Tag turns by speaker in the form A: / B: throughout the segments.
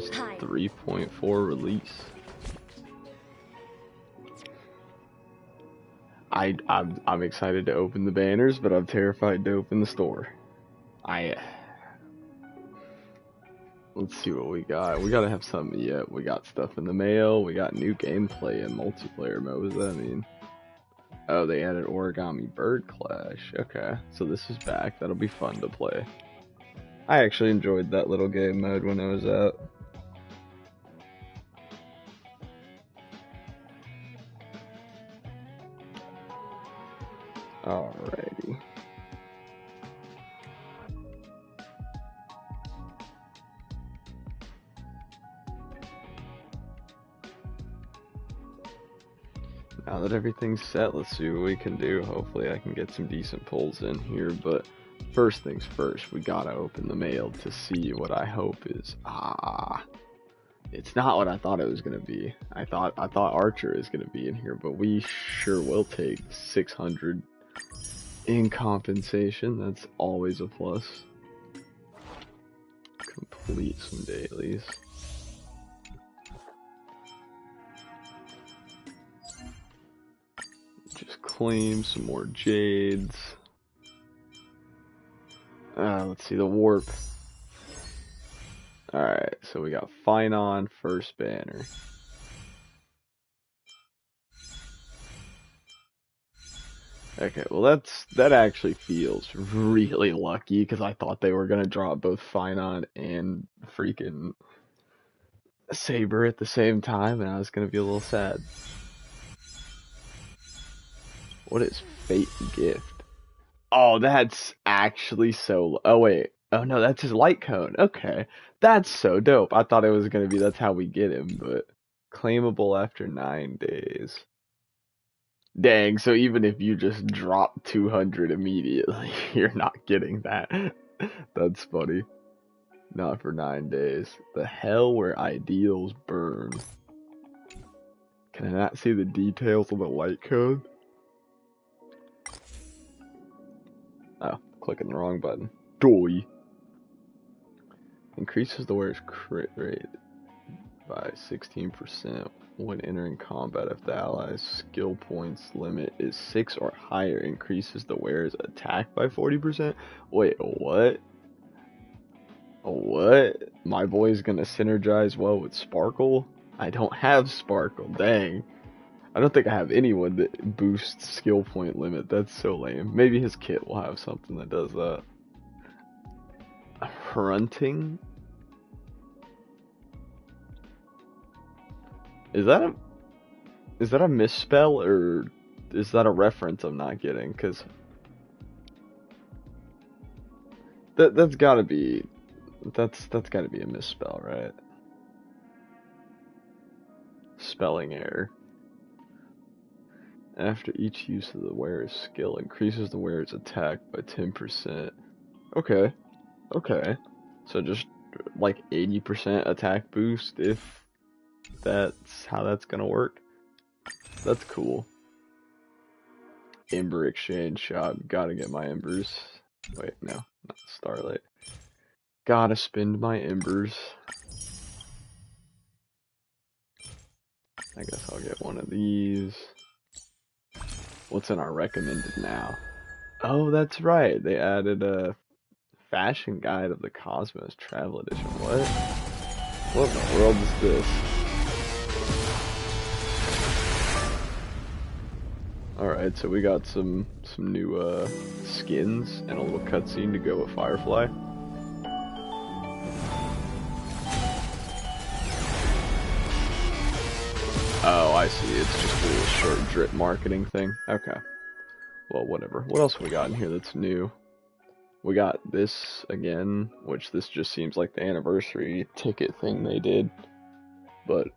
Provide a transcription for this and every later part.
A: Apex 3.4 release. I'm excited to open the banners, but I'm terrified to open the store. Let's see what we got. We gotta have something yet. We got stuff in the mail. We got new gameplay and multiplayer mode. What does that mean? Oh, they added Origami Bird Clash. Okay, so this is back. That'll be fun to play. I actually enjoyed that little game mode when it was out. Alrighty. Now that everything's set, let's see what we can do. Hopefully I can get some decent pulls in here, but first things first, we gotta open the mail to see what I hope is. It's not what I thought it was gonna be. I thought Archer is gonna be in here, but we sure will take 600 in compensation. That's always a plus. Complete some dailies. Just claim some more jades. Let's see the warp. Alright, so we got Finon first banner. Okay, well that actually feels really lucky because I thought they were gonna drop both Finon and freaking Saber at the same time, and I was gonna be a little sad. What is Fate Gift? Oh, that's actually so. Oh wait. Oh no, that's his light cone. Okay, that's so dope. I thought it was gonna be that's how we get him, but claimable after 9 days. Dang, so even if you just drop 200 immediately, you're not getting that. That's funny. Not for 9 days. The hell where ideals burn. Can I not see the details of the light code? Oh, clicking the wrong button. Doy. Increases the wearer's crit rate by 16% when entering combat if the ally's skill points limit is 6 or higher. Increases the wearer's attack by 40%? Wait, what? What? My boy's gonna synergize well with Sparkle? I don't have Sparkle, dang. I don't think I have anyone that boosts skill point limit. That's so lame. Maybe his kit will have something that does that. Hrunting? Is that a misspell or is that a reference I'm not getting? Cause that's gotta be a misspell, right? Spelling error. After each use of the wearer's skill, increases the wearer's attack by 10%. Okay. Okay. So just like 80% attack boost if that's how that's gonna work. That's cool. Ember exchange shop. Gotta get my embers. Wait, no, not Starlight. Gotta spend my embers. I guess I'll get one of these. What's in our recommended now? Oh, that's right. They added a fashion guide of the Cosmos Travel Edition. What? What in the world is this? Alright, so we got some new skins and a little cutscene to go with Firefly. Oh, I see. It's just a little short drip marketing thing. Okay. Well, whatever. What else we got in here that's new? We got this again, which this just seems like the anniversary ticket thing they did. But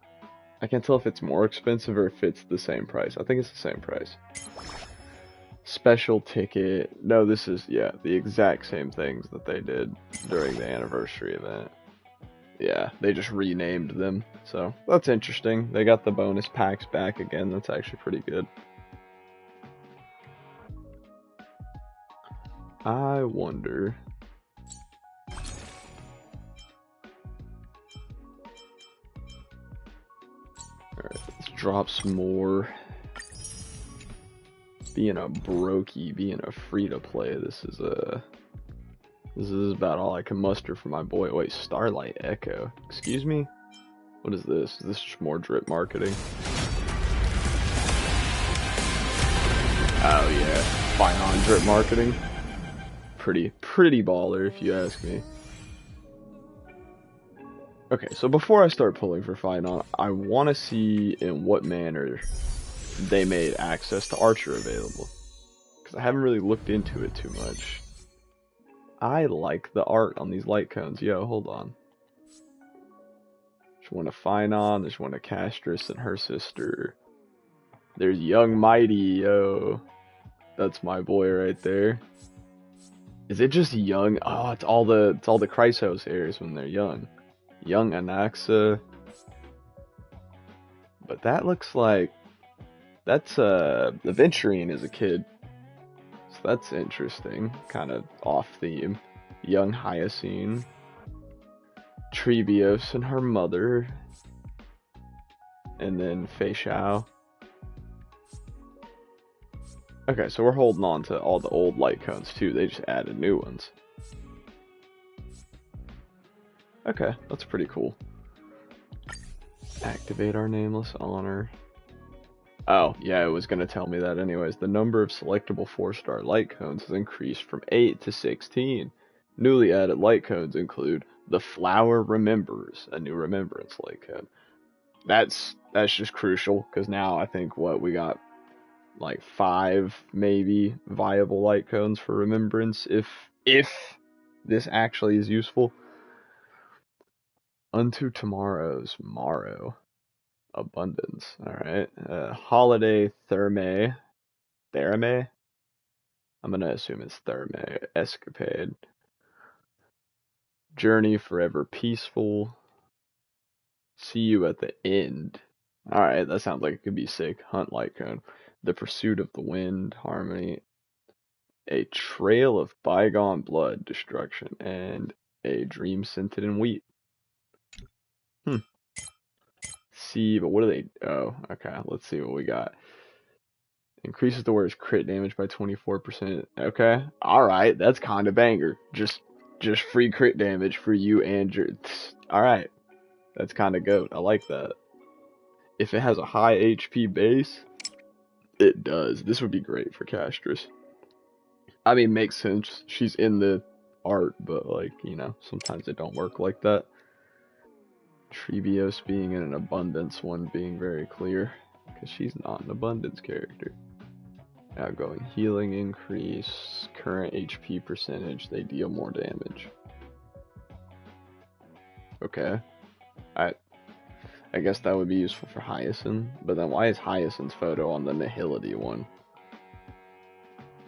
A: I can't tell if it's more expensive or if it's the same price. I think it's the same price. Special ticket. No, this is, yeah, the exact same things that they did during the anniversary event. Yeah, they just renamed them. So, that's interesting. They got the bonus packs back again. That's actually pretty good. I wonder... drops more. Being a brokey, being a free-to-play, this is about all I can muster for my boy. Wait, Starlight Echo. Excuse me? What is this? Is this just more drip marketing? Oh yeah, Finon drip marketing. Pretty baller if you ask me. Okay, so before I start pulling for Finon, I want to see in what manner they made access to Archer available. Because I haven't really looked into it too much. I like the art on these light cones. Yo, hold on. There's one of Finon, there's one of Castris and her sister. There's Young Mighty, yo. That's my boy right there. Is it just young? Oh, it's all the Chrysos heirs when they're young. Young Anaxa. But that looks like that's the Venturine is a kid. So that's interesting. Kind of off theme. Young Hyacine. Trebios and her mother. And then Fei Xiao. Okay, so we're holding on to all the old light cones too. They just added new ones. Okay, that's pretty cool. Activate our nameless honor. Oh, yeah, it was going to tell me that anyways. The number of selectable 4-star light cones has increased from 8 to 16. Newly added light cones include the Flower Remembers, a new remembrance light cone. That's just crucial, because now I think we got like 5 maybe viable light cones for remembrance if this actually is useful. Unto tomorrow's morrow. Abundance. Alright. Holiday Therme. Therme? I'm gonna assume it's Therme. Escapade. Journey forever peaceful. See you at the end. Alright, that sounds like it could be sick. Hunt light cone. The pursuit of the wind. Harmony. A trail of bygone blood. Destruction. And a dream scented in wheat. See, but what do they... Oh, okay. Let's see what we got. Increases the wearer's crit damage by 24%. Okay. Alright, that's kind of banger. Just free crit damage for you and your... Alright. That's kind of goat. I like that. If it has a high HP base, it does. This would be great for Castris. I mean, makes sense. She's in the art, but like, you know, sometimes it don't work like that. Trebios being in an abundance one being very clear, because she's not an abundance character. Outgoing healing increase, current HP percentage, they deal more damage. Okay. I guess that would be useful for Hyacin, but then why is Hyacin's photo on the Nihility one?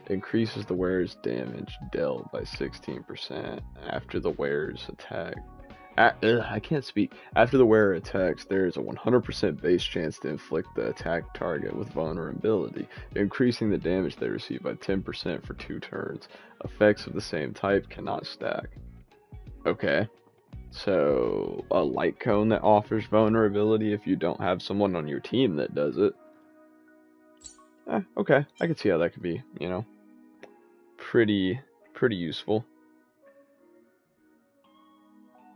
A: Increases the wearer's damage dealt by 16% after the wearer's attack. I can't speak. After the wearer attacks, there is a 100% base chance to inflict the attack target with vulnerability, increasing the damage they receive by 10% for 2 turns. Effects of the same type cannot stack. Okay. So, a light cone that offers vulnerability if you don't have someone on your team that does it. Okay. I can see how that could be, you know, pretty useful.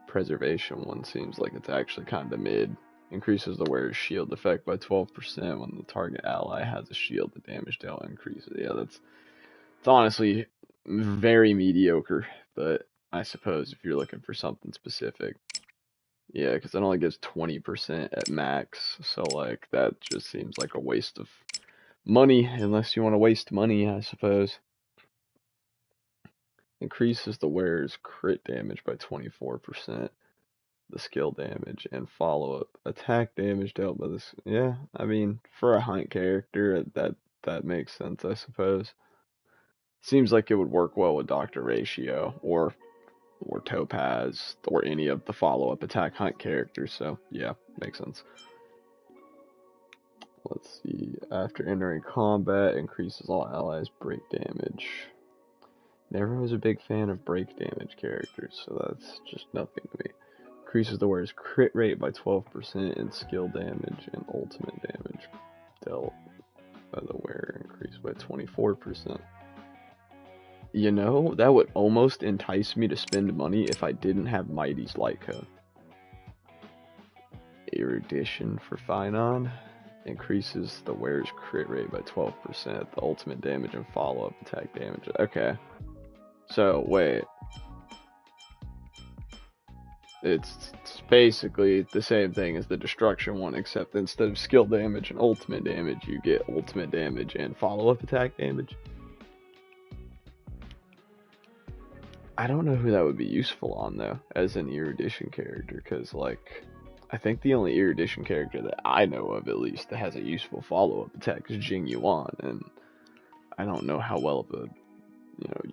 A: Preservation one seems like it's actually kind of mid. Increases the wearer's shield effect by 12% when the target ally has a shield. The damage dealt increases. Yeah, it's honestly very mediocre, but I suppose if you're looking for something specific, yeah, because it only gives 20% at max, so like that just seems like a waste of money unless you want to waste money, I suppose. Increases the wearer's crit damage by 24%, the skill damage, and follow-up attack damage dealt by this. Yeah, I mean, for a hunt character, that makes sense, I suppose. Seems like it would work well with Dr. Ratio, or Topaz, or any of the follow-up attack hunt characters, so yeah, makes sense. Let's see, after entering combat, increases all allies' break damage. Never was a big fan of break damage characters, so that's just nothing to me. Increases the wearer's crit rate by 12% and skill damage and ultimate damage dealt by the wearer increased by 24%. You know, that would almost entice me to spend money if I didn't have Mighty's Light Cone. Erudition for Phynon. Increases the wearer's crit rate by 12%, the ultimate damage and follow-up attack damage. Okay. So, wait. It's basically the same thing as the destruction one, except instead of skill damage and ultimate damage, you get ultimate damage and follow-up attack damage. I don't know who that would be useful on, though, as an Erudition character, because, like, I think the only Erudition character that I know of, at least, that has a useful follow-up attack is Jing Yuan, and I don't know how well of a,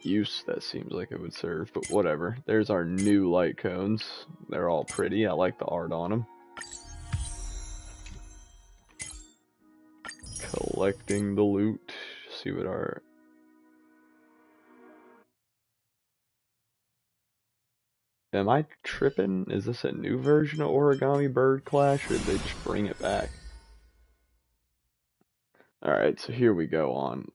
A: use that seems like it would serve, but whatever. There's our new light cones. They're all pretty. I like the art on them. Collecting the loot. See what our... Am I tripping? Is this a new version of Origami Bird Clash, or did they just bring it back? Alright, so here we go on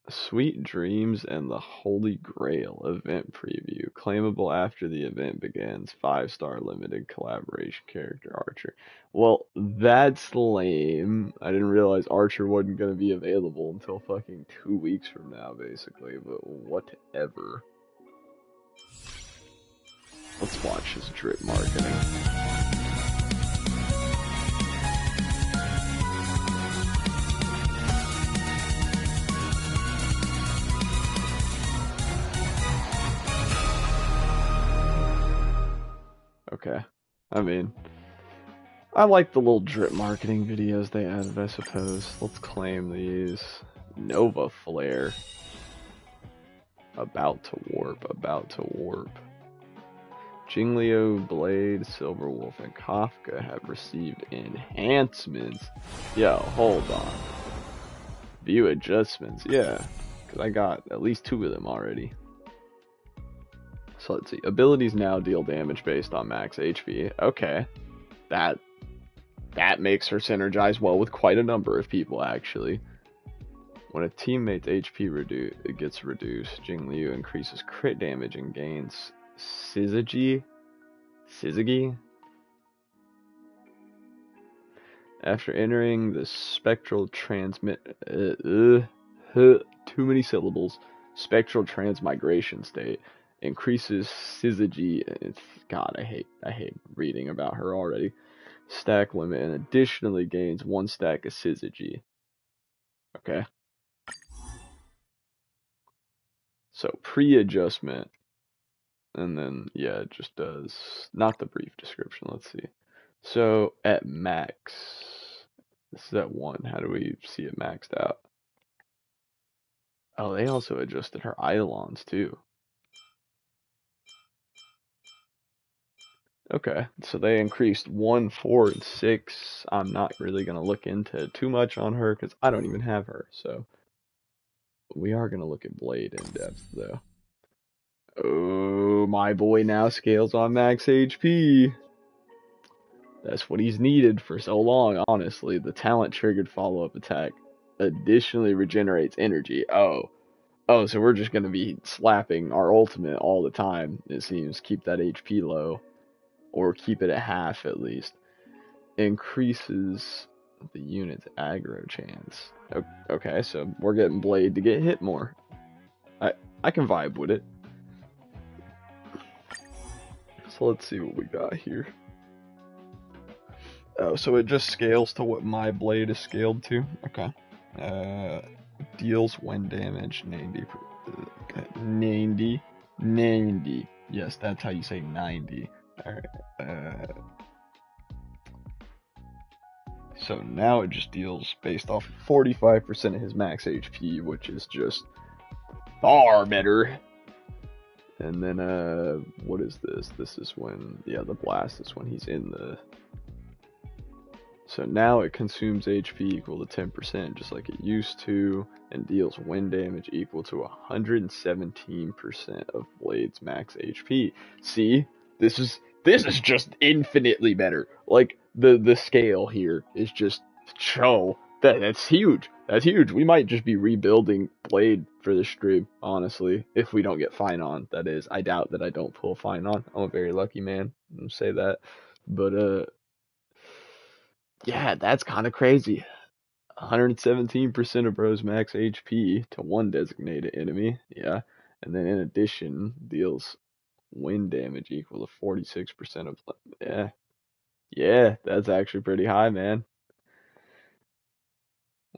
A: Sweet Dreams and the Holy Grail event preview. Claimable after the event begins. 5-star limited collaboration character Archer. Well, that's lame. I didn't realize Archer wasn't going to be available until fucking 2 weeks from now, basically, but whatever. Let's watch his drip marketing. Okay. I mean, I like the little drip marketing videos they added, I suppose. Let's claim these. Nova Flare. About to warp. Jingliu, Blade, Silverwolf, and Kafka have received enhancements. Yo, hold on. View adjustments, yeah. Because I got at least 2 of them already. So let's see. Abilities now deal damage based on max HP. Okay. That makes her synergize well with quite a number of people, actually. When a teammate's HP gets reduced, Jingliu increases crit damage and gains Syzygy? After entering the spectral too many syllables. Spectral transmigration state increases Syzygy. God, I hate reading about her already. Stack limit and additionally gains 1 stack of Syzygy. Okay. So pre-adjustment. And then, yeah, it just does, not the brief description, let's see. So, at max, this is at 1, how do we see it maxed out? Oh, they also adjusted her Eidolons, too. Okay, so they increased 1, 4, and 6. I'm not really going to look into too much on her, because I don't even have her, so. We are going to look at Blade in depth, though. Oh, my boy now scales on max HP. That's what he's needed for so long, honestly. The talent triggered follow-up attack additionally regenerates energy. Oh, so we're just going to be slapping our ultimate all the time, it seems. Keep that HP low. Or keep it at half, at least. Increases the unit's aggro chance. Okay, so we're getting Blade to get hit more. I can vibe with it. So let's see what we got here. Oh, so it just scales to what my blade is scaled to? Okay. Deals when damage, 90. 90. Yes, that's how you say 90. Alright. So now it just deals based off 45% of his max HP, which is just far better. And then, what is this? This is when, yeah, the blast is when he's in the... So now it consumes HP equal to 10%, just like it used to, and deals wind damage equal to 117% of Blade's max HP. See? This This is just infinitely better. Like the scale here is just that's huge. That's huge. We might just be rebuilding Blade for this stream, honestly, if we don't get Fine on. That is, I doubt that I don't pull Fine on. I'm a very lucky man. I'll say that, but yeah, that's kind of crazy. 117% of bros max HP to one designated enemy. Yeah, and then in addition deals wind damage equal to 46% of. Yeah, yeah, that's actually pretty high, man.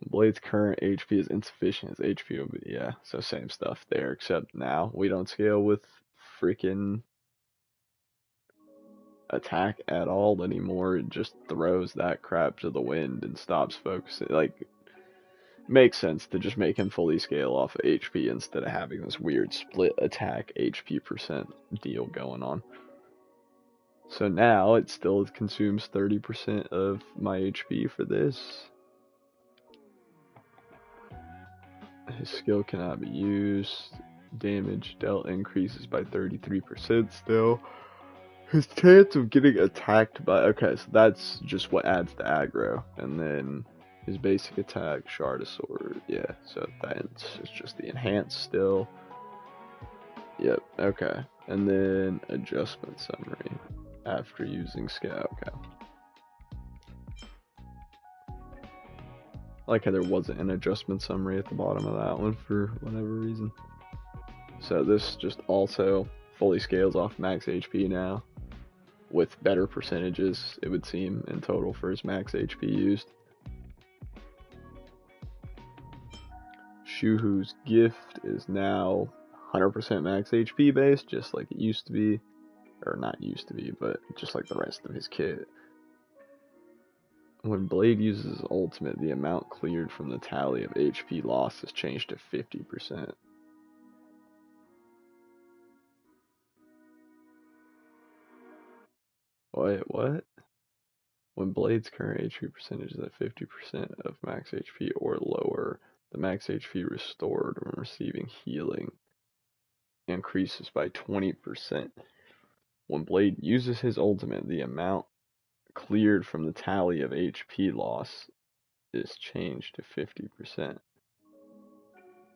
A: Blade's current HP is insufficient as HP will be, yeah, so same stuff there, except now we don't scale with freaking attack at all anymore. It just throws that crap to the wind and stops focusing. Like, makes sense to just make him fully scale off of HP instead of having this weird split attack HP percent deal going on. So now it still consumes 30% of my HP for this. His skill cannot be used. Damage dealt increases by 33% still. His chance of getting attacked by... Okay, so that's just what adds to aggro. And then his basic attack, Shard of Sword. Yeah, so that's just the enhanced still. Yep, okay. And then adjustment summary after using skill. Okay. I like how there wasn't an adjustment summary at the bottom of that one for whatever reason. So this just also fully scales off max HP now, with better percentages, it would seem, in total for his max HP used. Shuhu's gift is now 100% max HP based, just like it used to be. Or not used to be, but just like the rest of his kit. When Blade uses his ultimate, the amount cleared from the tally of HP loss is changed to 50%. Wait, what? When Blade's current HP percentage is at 50% of max HP or lower, the max HP restored when receiving healing increases by 20%. When Blade uses his ultimate, the amount cleared from the tally of HP loss is changed to 50%.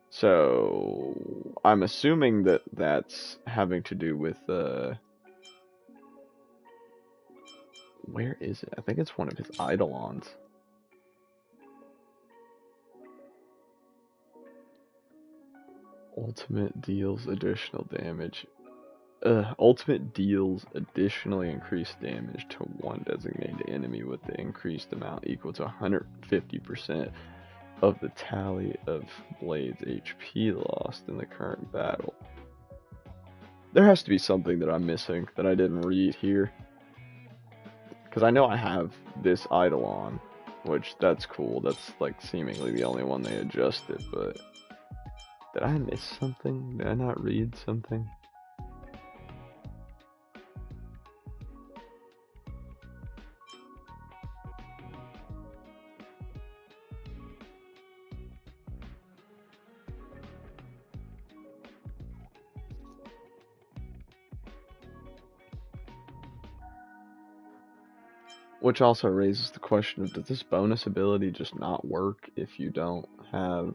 A: So I'm assuming that that's having to do with where is it? I think it's one of his Eidolons. Ultimate deals additional damage. Ultimate deals additionally increased damage to one designated enemy with the increased amount equal to 150% of the tally of Blade's HP lost in the current battle. There has to be something that I'm missing that I didn't read here. Because I know I have this Eidolon, which that's cool. That's like seemingly the only one they adjusted, but did I miss something? Did I not read something? Which also raises the question of, does this bonus ability just not work if you don't have...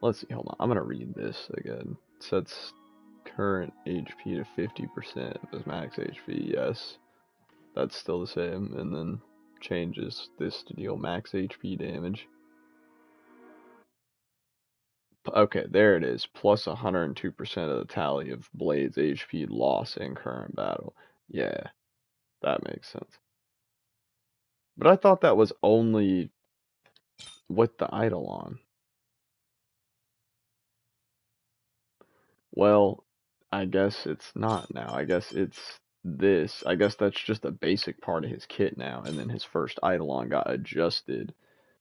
A: Let's see, hold on, I'm gonna read this again. It sets current HP to 50% of his max HP, yes. That's still the same, and then changes this to deal max HP damage. Okay, there it is, plus 102% of the tally of Blade's HP loss in current battle. Yeah, that makes sense. But I thought that was only with the Eidolon. Well, I guess it's not now. I guess it's this. I guess that's just a basic part of his kit now, and then his first Eidolon got adjusted.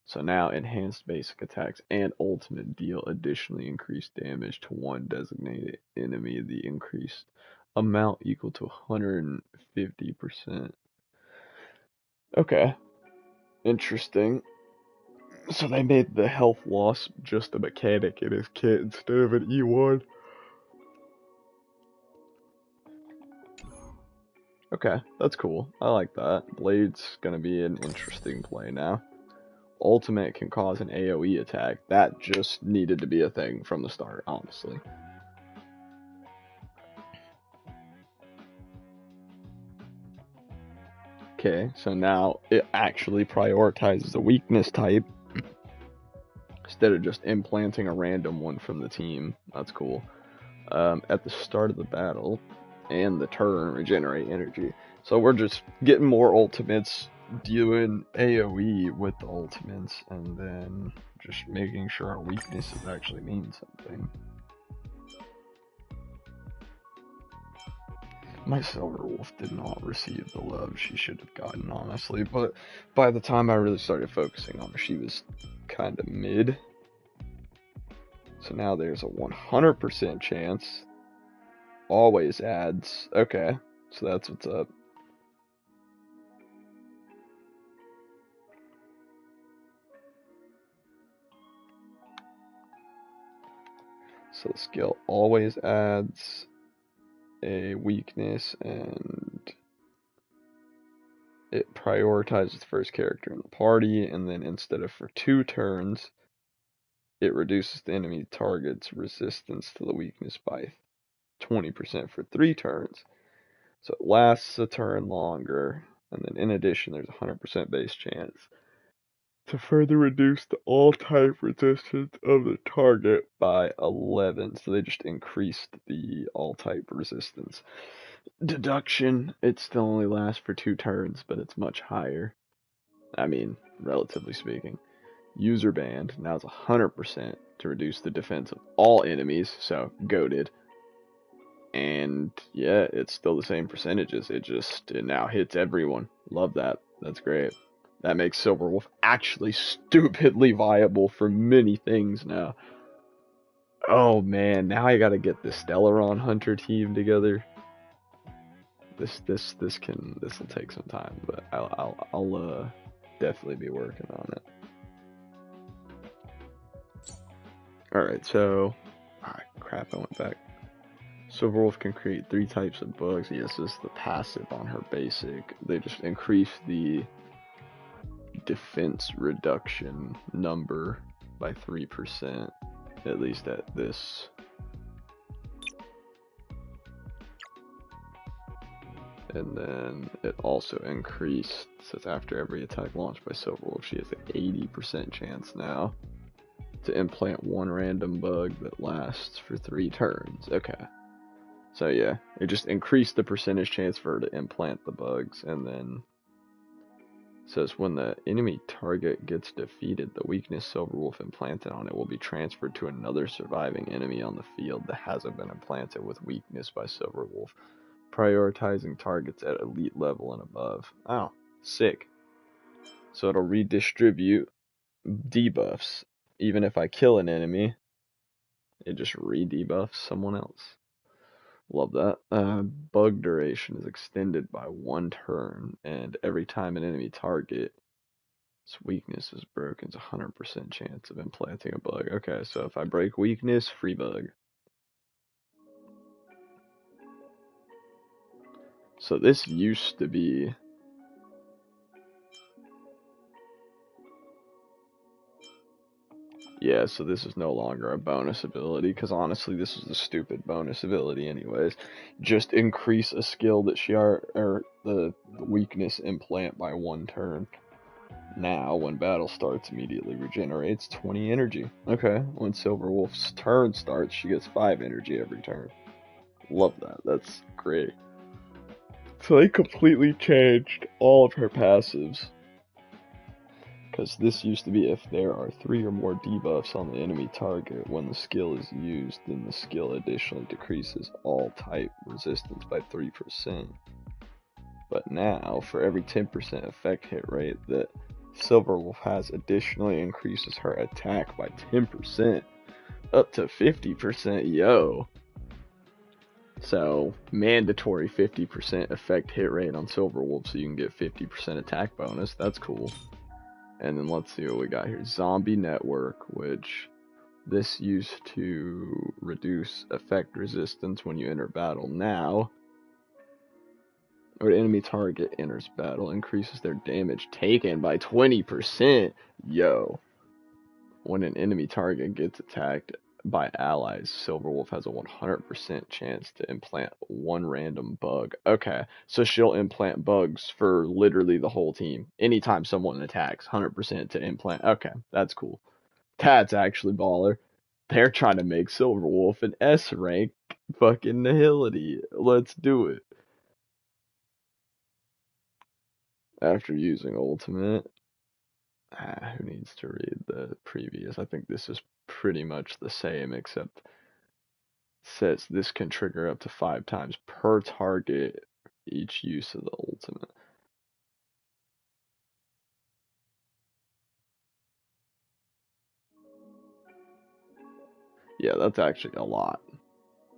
A: So now enhanced basic attacks and ultimate deal additionally increased damage to one designated enemy. The increased amount equal to 150%. Okay. Interesting. So they made the health loss just a mechanic in his kit instead of an E1. Okay, that's cool. I like that. Blade's gonna be an interesting play now. Ultimate can cause an AoE attack. That just needed to be a thing from the start, honestly. Okay, so now it actually prioritizes a weakness type instead of just implanting a random one from the team. That's cool. At the start of the battle and the turn, regenerate energy. So we're just getting more ultimates, doing AoE with the ultimates, and then just making sure our weaknesses actually mean something. My Silver Wolf did not receive the love she should have gotten, honestly, but by the time I really started focusing on her, she was kind of mid. So now there's a 100% chance. Always adds. Okay, so that's what's up. So the skill always adds a weakness, and it prioritizes the first character in the party, and then instead of for 2 turns, it reduces the enemy target's resistance to the weakness by 20% for 3 turns. So it lasts a turn longer, and then in addition, there's a 100% base chance to further reduce the all-type resistance of the target by 11. So they just increased the all-type resistance. Deduction, it still only lasts for 2 turns, but it's much higher. I mean, relatively speaking. User band, now it's 100% to reduce the defense of all enemies, so goated. And yeah, it's still the same percentages. It now hits everyone. Love that. That's great. That makes Silver Wolf actually stupidly viable for many things now. Oh man, now I gotta get the Stellaron Hunter team together. This will take some time, but I'll definitely be working on it. Alright, so crap, I went back. Silverwolf can create 3 types of bugs. Yes, this is the passive on her basic. They just increase the defense reduction number by 3%, at least at this. And then it also increased, since after every attack launched by Silverwolf, she has an 80% chance now to implant 1 random bug that lasts for 3 turns. Okay. So yeah, it just increased the percentage chance for her to implant the bugs, and then says when the enemy target gets defeated, the weakness Silverwolf implanted on it will be transferred to another surviving enemy on the field that hasn't been implanted with weakness by Silverwolf, prioritizing targets at elite level and above. Oh, sick. So it'll redistribute debuffs. Even if I kill an enemy, it just re-debuffs someone else. Love that. Bug duration is extended by 1 turn, and every time an enemy target its weakness is broken, it's a 100% chance of implanting a bug. Okay, so if I break weakness, free bug. So this used to be... Yeah, so this is no longer a bonus ability, because honestly, this is a stupid bonus ability anyways. Just increase a skill that or the weakness implant by 1 turn. Now, when battle starts, immediately regenerates 20 energy. Okay, when Silverwolf's turn starts, she gets 5 energy every turn. Love that, that's great. So they completely changed all of her passives. Because this used to be if there are 3 or more debuffs on the enemy target when the skill is used, then the skill additionally decreases all type resistance by 3%. But now, for every 10% effect hit rate that Silverwolf has, additionally increases her attack by 10%, up to 50%, yo. So, mandatory 50% effect hit rate on Silverwolf so you can get 50% attack bonus, that's cool. And then let's see what we got here. Zombie Network, which this used to reduce effect resistance when you enter battle. Now, When an enemy target enters battle, increases their damage taken by 20%. Yo. When an enemy target gets attacked by allies, Silverwolf has a 100% chance to implant one random bug. Okay, so she'll implant bugs for literally the whole team. Anytime someone attacks, 100% to implant. Okay, that's cool. That's actually baller. They're trying to make Silverwolf an S rank fucking nihility. Let's do it. After using ultimate. Who needs to read the previous? I think this is pretty much the same, except says this can trigger up to 5 times per target each use of the ultimate. Yeah, that's actually a lot.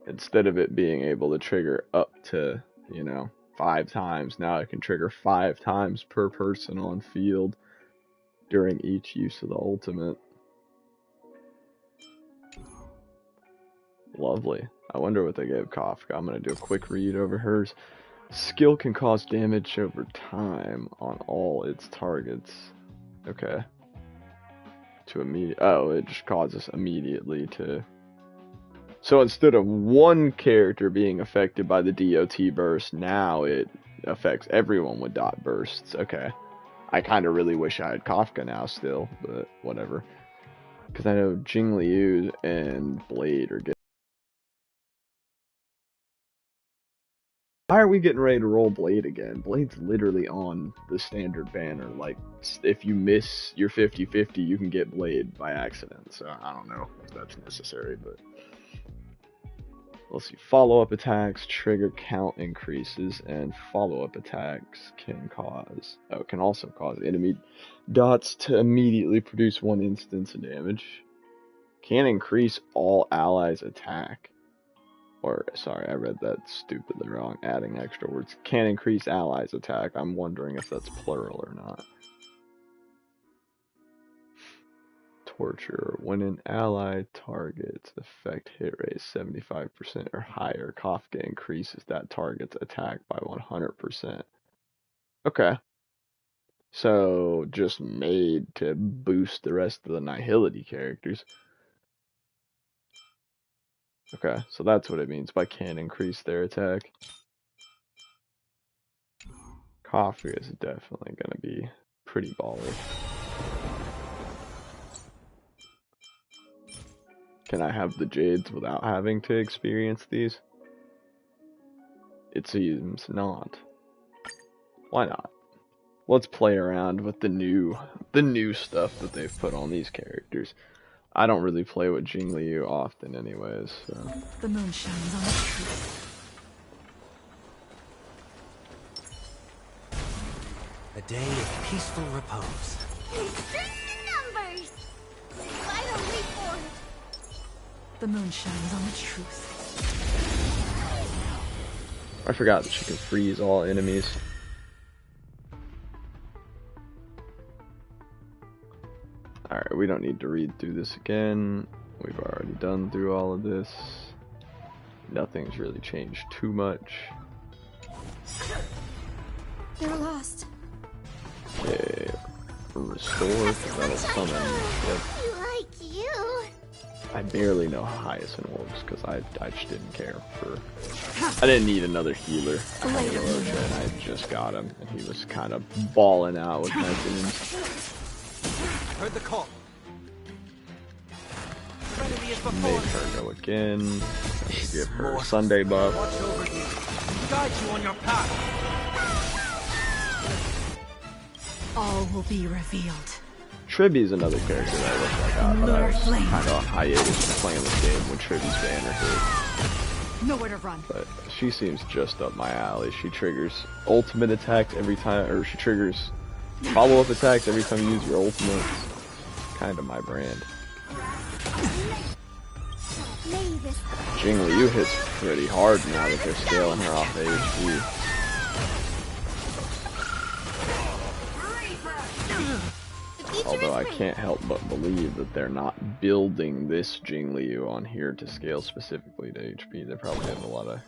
A: Instead of it being able to trigger up to, 5 times, now it can trigger 5 times per person on field during each use of the ultimate. Lovely. I wonder what they gave Kafka. I'm going to do a quick read over hers. Skill can cause damage over time on all its targets. Okay. It just causes immediately to. So instead of one character being affected by the DOT burst, now it affects everyone with dot bursts. Okay. I kind of really wish I had Kafka now still, but whatever. Because I know Jingliu and Blade are getting. Why are we getting ready to roll Blade again? Blade's literally on the standard banner. Like, if you miss your 50-50, you can get Blade by accident. So, I don't know if that's necessary, but. Let's see. Follow-up attacks, trigger count increases, and follow-up attacks can also cause enemy dots to immediately produce 1 instance of damage. Can increase all allies' attack. Sorry, I read that stupidly wrong, adding extra words. Can increase allies' attack. I'm wondering if that's plural or not. Torture. When an ally target's effect hit rate is 75% or higher, Kafka increases that target's attack by 100%. Okay. So, just made to boost the rest of the Nihility characters. Okay, so that's what it means by can increase their attack. Kafka is definitely going to be pretty baller. Can I have the Jades without having to experience these? It seems not. Why not? Let's play around with the new stuff that they've put on these characters. I don't really play with Jingliu often anyways, so.
B: The moon shines on the truth.
C: A day of peaceful repose.
D: Numbers! Vital report!
B: The moon shines on the truth.
A: I forgot that she can freeze all enemies. Alright, we don't need to read through this again. We've already done through all of this. Nothing's really changed too much.
B: They're lost.
A: Okay, restore, because that'll summon. Yep.
D: Like you!
A: I barely know Hyacinth Wolves, because I just didn't care for. I didn't need another healer. I had Elosia, and I just got him, and he was kind of balling out with Mechanisms.
C: Heard the call.
A: Made her go again. Give her a Sunday buff.
C: Watch over you. Guide you on your path.
B: All will be revealed.
A: Tribby's another character that I look like but I was kind of on hiatus from playing this game when Tribby's banner hit.
B: Nowhere to run.
A: But she seems just up my alley. She triggers ultimate attacks every time, or she triggers follow-up attacks every time you use your ultimate. Kind of my brand. Jingliu hits pretty hard now that they're scaling her off HP. Although I can't help but believe that they're not building this Jingliu on here to scale specifically to HP. They probably have a lot of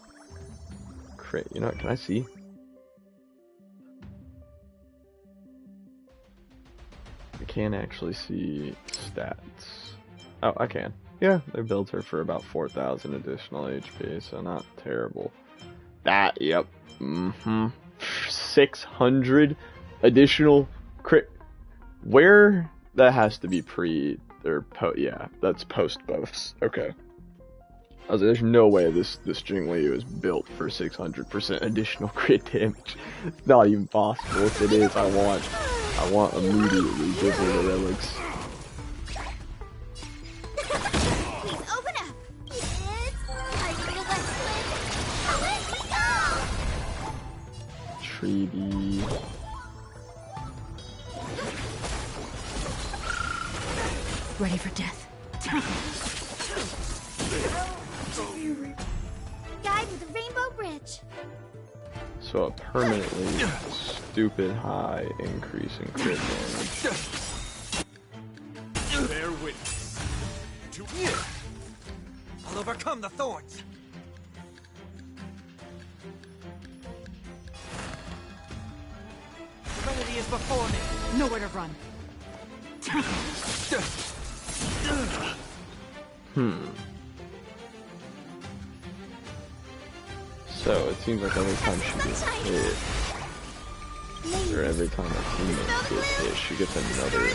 A: crit. You know what? Can I see? can't actually see stats. Oh, I can. Yeah, they built her for about 4,000 additional HP, so not terrible. That, yep. 600 additional crit. Where? That has to be pre or yeah, that's post buffs. Okay. I was like, there's no way this Jingliu is built for 600% additional crit damage. It's not even possible. If it is, I want immediately give her the relics.
D: Please open up. It's I feel like
A: Treaty.
B: Ready for death.
D: Guide with a rainbow bridge.
A: So a permanently stupid high increase in crit damage.
C: Bear witness. To I'll overcome the thorns. Serenity is before me.
B: Nowhere to run.
A: So it seems like every time she gets hit, or every time a teammate gets hit, she gets another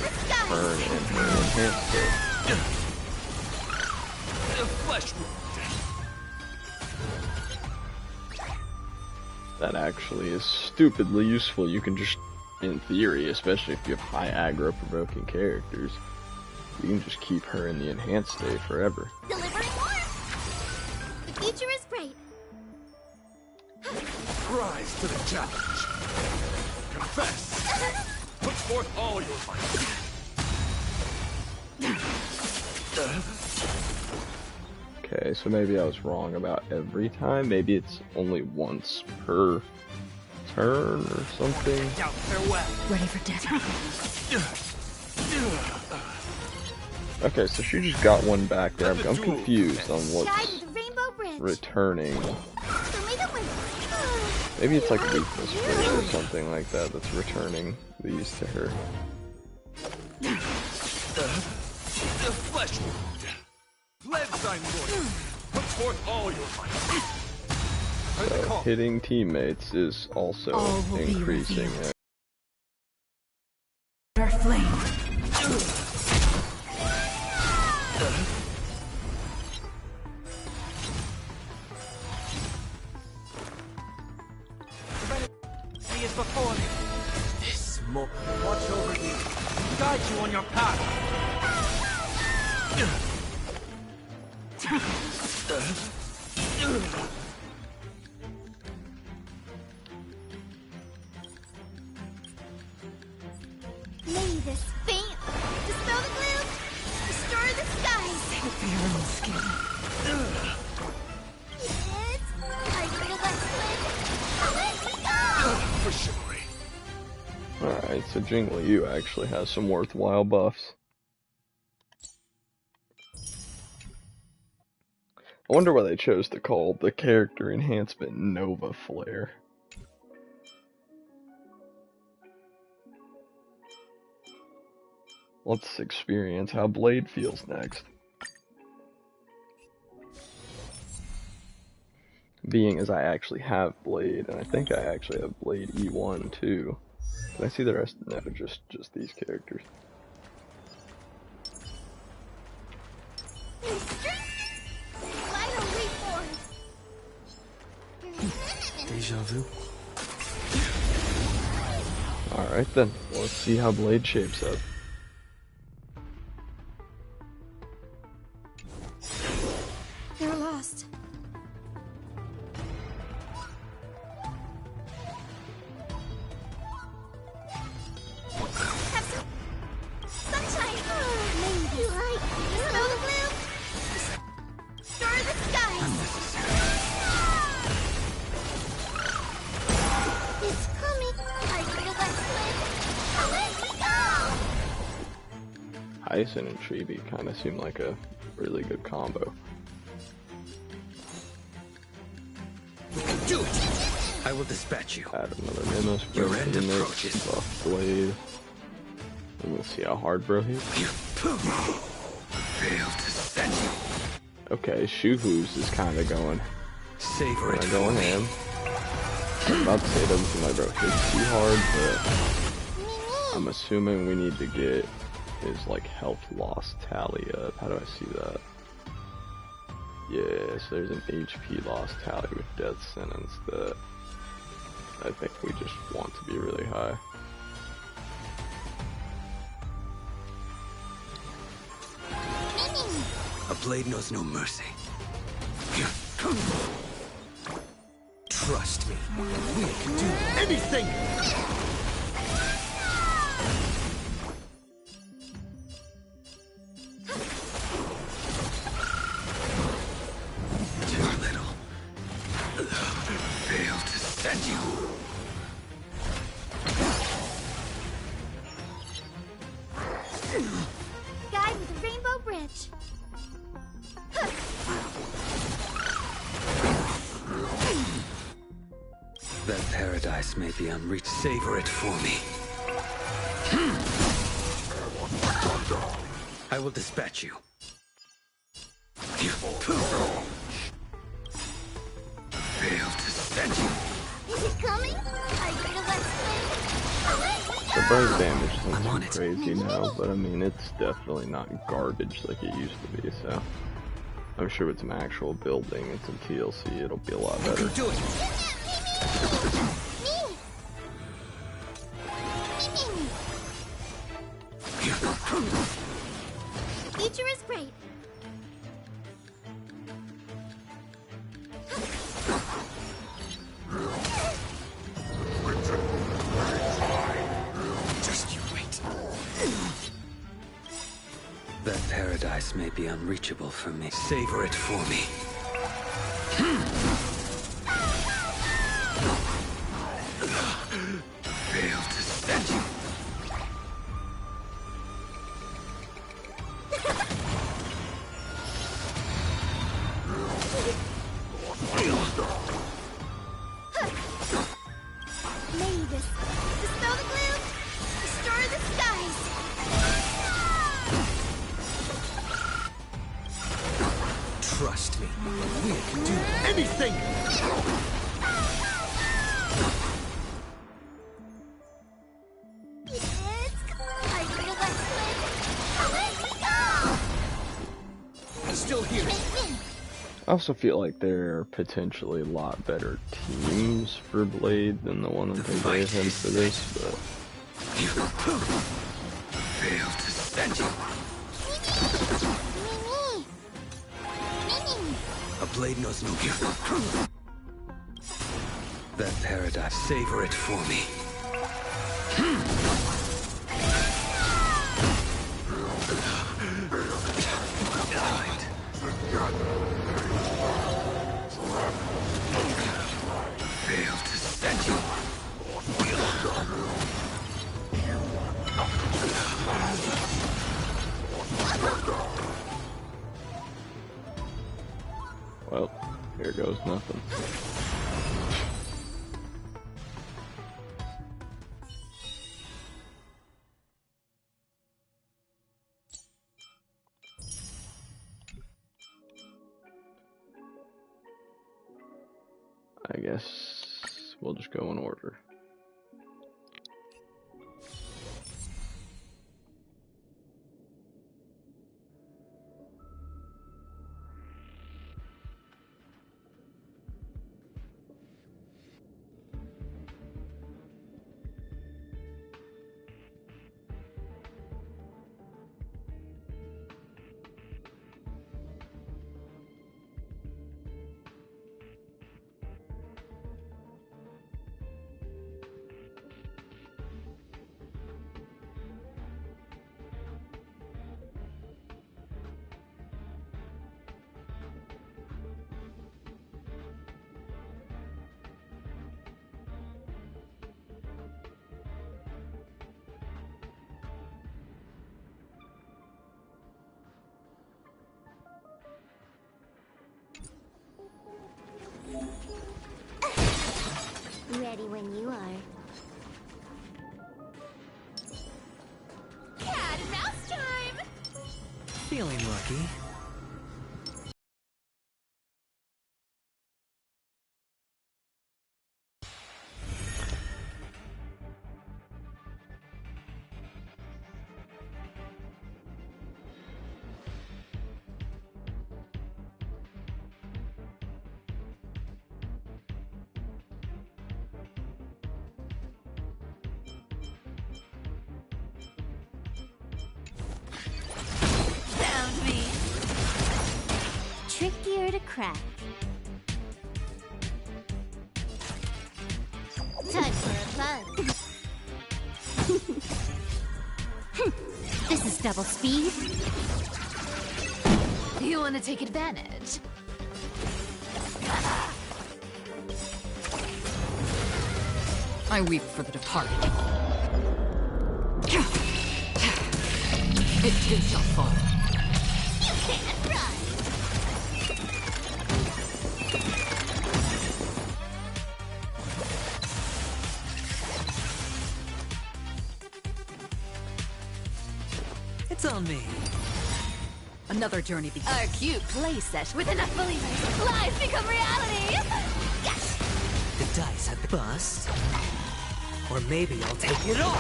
A: turn and her enhanced hit.
C: Flesh wound.
A: That actually is stupidly useful. You can just, in theory, especially if you have high aggro provoking characters, you can just keep her in the enhanced state forever.
D: Delivering warmth. The future is bright.
C: Rise to the challenge. Confess. Put forth all your might.
A: Okay, so maybe I was wrong about every time. Maybe it's only once per turn or something.
C: Doubt farewell.
B: Ready for death.
A: Okay, so she just got one back there. I'm confused on
D: Guide
A: what's
D: with a rainbow bridge.
A: returning.
D: Show me the way.
A: Maybe it's like weakness plate or something like that that's returning these to her.
C: The flesh wound. Bloodsign warrior. Put forth all your might. Heard the
A: So
C: call.
A: hitting teammates is also
B: All will be
A: increasing
B: revealed.
A: it.
B: Our flame.
C: Serenity is before me. This more. Watch over you. Guide you on your path.
D: May this faint. Dispel the gloom. Destroy the skies.
B: For your own skin.
D: It's I feel like let me go.
C: For chivalry.
A: Alright, so Jingliu actually has some worthwhile buffs. I wonder why they chose to call the character enhancement Nova Flare. Let's experience how Blade feels next. Being as I actually have Blade, and I think I actually have Blade E1 too. Can I see the rest? No, just these characters.
D: Vital reform.
C: Deja vu.
A: Alright then, let's see how Blade shapes up.
B: They're lost.
D: Have some sunshine. Maybe you like dispel the gloom. Destroy the skies. It's coming. I feel like let me go.
A: Hyacin and Treeby kind of seem like a really good combo.
C: Do it. I will dispatch you.
A: Add another Memos
C: Your
A: Breath
C: end
A: in this,
C: approaches.
A: buff Blade. And the Let's see how hard bro hits.
C: Failed to send you.
A: Okay, Shuhu's is kind of going.
C: Savor it.
A: Kinda going in. I'm about to say it doesn't seem like bro hits too hard, but I'm assuming we need to get his like health loss tally up. How do I see that? Yeah, so there's an HP loss tally with death sentence that I think we just want to be really high.
C: A blade knows no mercy. Trust me, we can do anything! Too little. Failed to send you.
D: Guy with a rainbow bridge.
C: That paradise may be unreached. Savor it for me. I will dispatch you. Failed to send you.
D: Is it coming? Are you gonna let's play?
A: The burst damage
C: I'm on
A: isn't
C: it.
A: crazy now, but I mean, it's definitely not garbage like it used to be, so I'm sure with some actual building and some TLC, it'll be a lot
C: You
A: better.
C: can do it.
D: Future is great.
C: Just you wait. That paradise may be unreachable for me. Savor it for me. Failed to send you.
D: Mavis, dispel the gloom, destroy the skies.
C: Trust me, we can do anything!
D: Are you gonna let's play?
C: Still here.
A: I also feel like there are potentially a lot better teams for Blade than the one that they gave him for this, but
C: Failed to send you. A blade knows no gift. That paradise, savor it for me. Failed to send you.
A: well, here goes nothing. I guess we'll just go in order.
E: Feeling lucky.
D: Found me. Trickier to crack. Time for a fun. This is double speed.
B: You want to take advantage?
F: I weep for the departed. It too shall fall.
D: You can't run.
E: It's on me.
F: Another journey begins.
B: A cute playset
D: With enough believers, lies become reality. Yes.
E: The dice have the bust. Or maybe I'll take it all.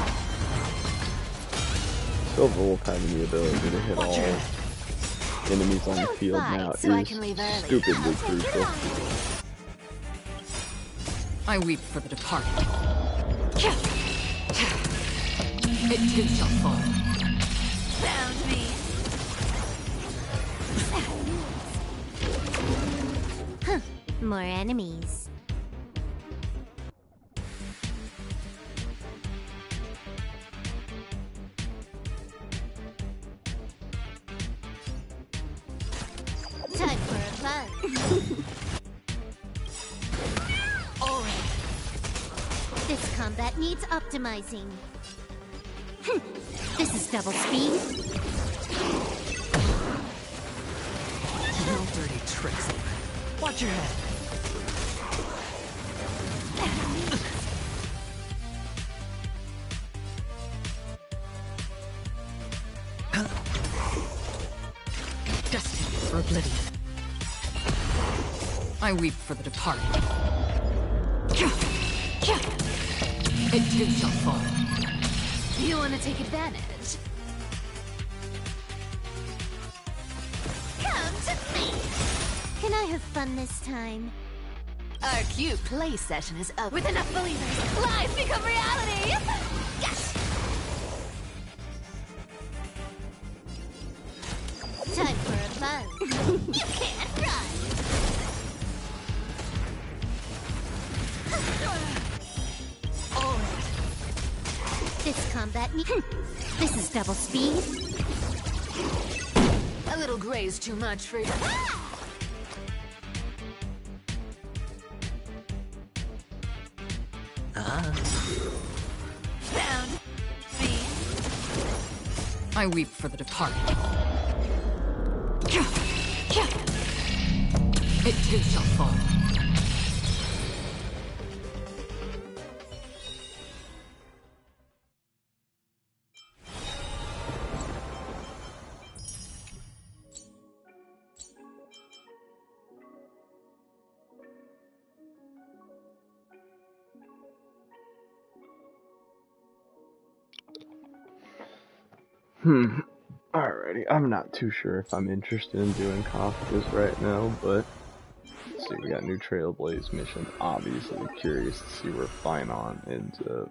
A: Silver Wolf having the ability to hit all enemies on the
D: Don't
A: field
D: fight,
A: now
D: so I
A: is
D: can leave early.
A: stupidly
D: I'll take it
A: crucial.
D: on.
F: I weep for the departed. It too shall fall.
D: Found me. Huh. More enemies. Time for a fun. This combat needs optimizing. This is double speed.
E: No dirty tricks. Watch your head.
F: Destined for oblivion. I weep for the departed. It too shall fall.
B: You want to take advantage?
D: Come to me. Can I have fun this time?
B: Our cute play session is up.
D: With enough believers, lies become reality. Yes. Time for a fun. You can't run. This combat This is double speed.
B: A little gray's too much for you.
D: Found me.
F: I weep for the departed. It too shall fall.
A: Alrighty, I'm not too sure if I'm interested in doing Kafka's right now, but let's see, we got new Trailblaze mission. Obviously curious to see where Finon ends up.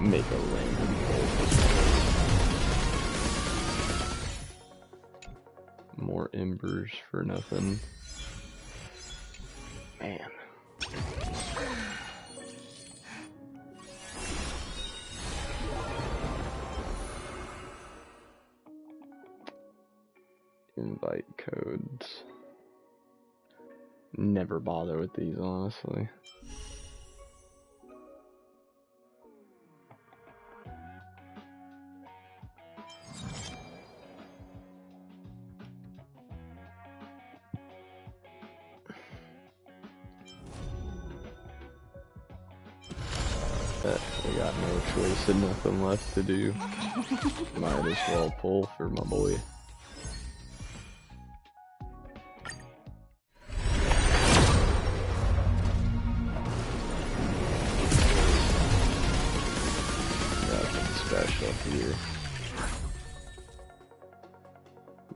A: Make a random roll. More embers for nothing. Man. Invite codes. Never bother with these, honestly. We got no choice and nothing left to do. Might as well pull for my boy. Nothing special here.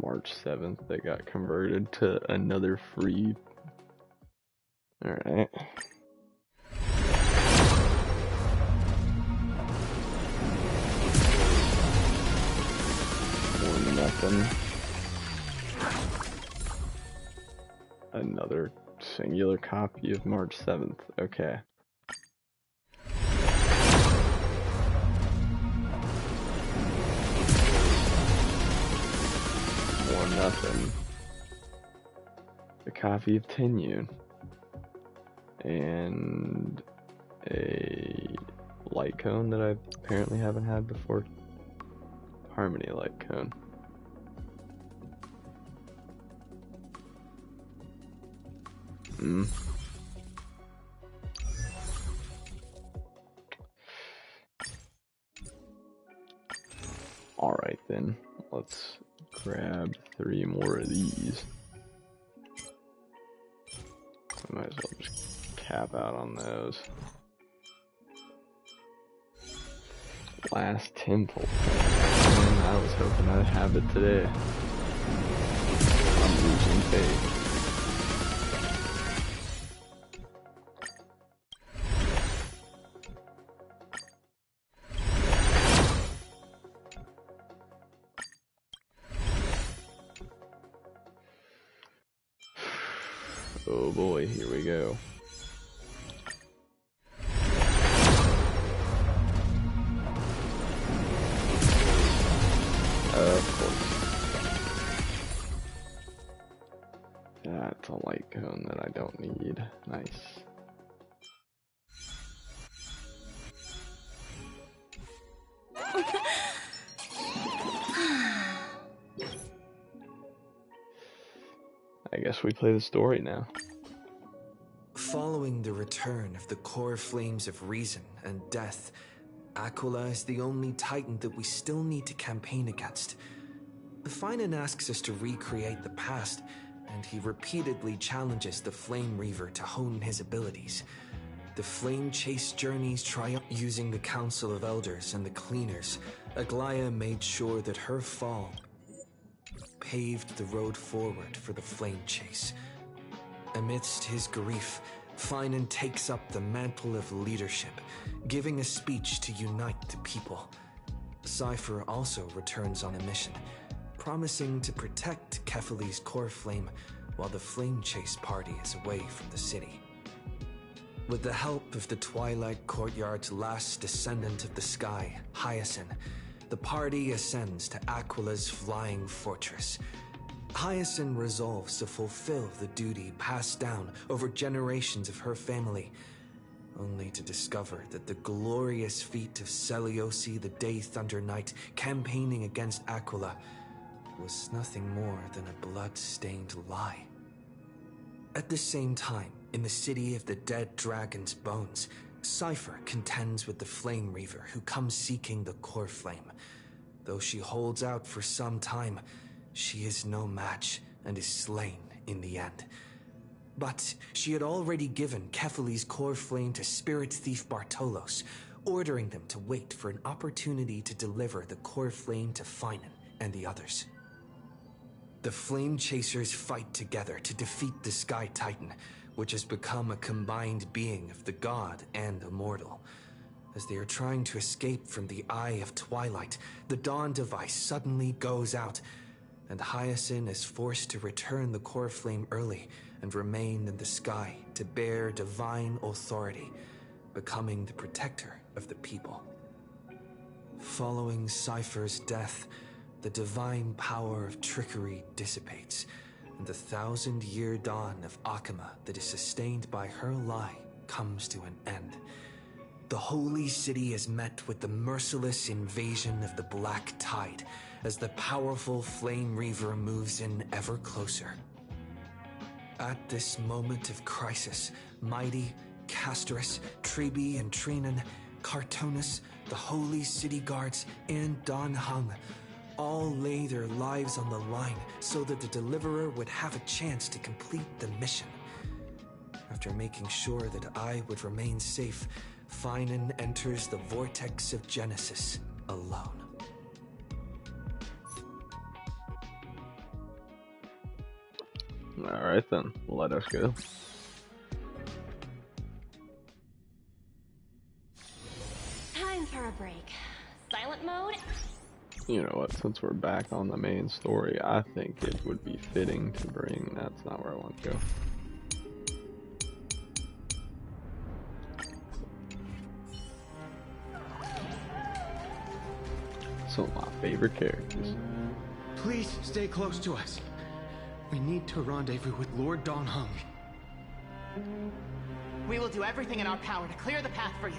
A: March 7th, they got converted to another free. Alright. Nothing. Another singular copy of March 7th. Okay. More nothing. A copy of Tenyun. And a light cone that I apparently haven't had before. Harmony light cone. Alright then, let's grab 3 more of these. I might as well just cap out on those. Last temple. Man, I was hoping I'd have it today. I'm losing faith. Oh boy, here we go. Of course. That's a light cone that I don't need. Nice. I guess we play the story now.
E: Following the return of the core flames of reason and death, Aquila is the only Titan that we still need to campaign against. Finan asks us to recreate the past, and he repeatedly challenges the Flame Reaver to hone his abilities. The Flame Chase journeys triumph. Using the Council of Elders and the Cleaners, Aglaia made sure that her fall paved the road forward for the Flame Chase. Amidst his grief, Finan takes up the mantle of leadership, giving a speech to unite the people. Cypher also returns on a mission, promising to protect Kefali's core flame while the Flame Chase party is away from the city. With the help of the Twilight Courtyard's last descendant of the sky, Hyacinth, the party ascends to Aquila's flying fortress. Hyacinth resolves to fulfill the duty passed down over generations of her family, only to discover that the glorious feat of Seliosi the Day Thunder Knight campaigning against Aquila was nothing more than a blood-stained lie. At the same time, in the city of the dead dragon's bones, Cypher contends with the Flame Reaver who comes seeking the core flame. Though she holds out for some time, she is no match and is slain in the end. But she had already given Kefali's core flame to Spirit Thief Bartolos, ordering them to wait for an opportunity to deliver the core flame to Finan and the others. The Flame Chasers fight together to defeat the Sky Titan, which has become a combined being of the god and immortal. As they are trying to escape from the Eye of Twilight, the Dawn device suddenly goes out, and Hyacinth is forced to return the core flame early and remain in the sky to bear divine authority, becoming the protector of the people. Following Cypher's death, the divine power of trickery dissipates, and the 1,000-year dawn of Akama that is sustained by her lie comes to an end. The holy city is met with the merciless invasion of the Black Tide as the powerful Flame Reaver moves in ever closer. At this moment of crisis, mighty Castorus, Tribi, and Trinan, Cartonus, the holy city guards, and Dan Heng all lay their lives on the line so that the Deliverer would have a chance to complete the mission. After making sure that I would remain safe, Finan enters the vortex of Genesis alone.
A: Alright then, let us go.
D: Time for a break. Silent mode?
A: You know what, since we're back on the main story, I think it would be fitting to bring... That's not where I want to go. Some of my favorite characters.
G: Please stay close to us. We need to rendezvous with Lord Dan Heng.
H: We will do everything in our power to clear the path for you.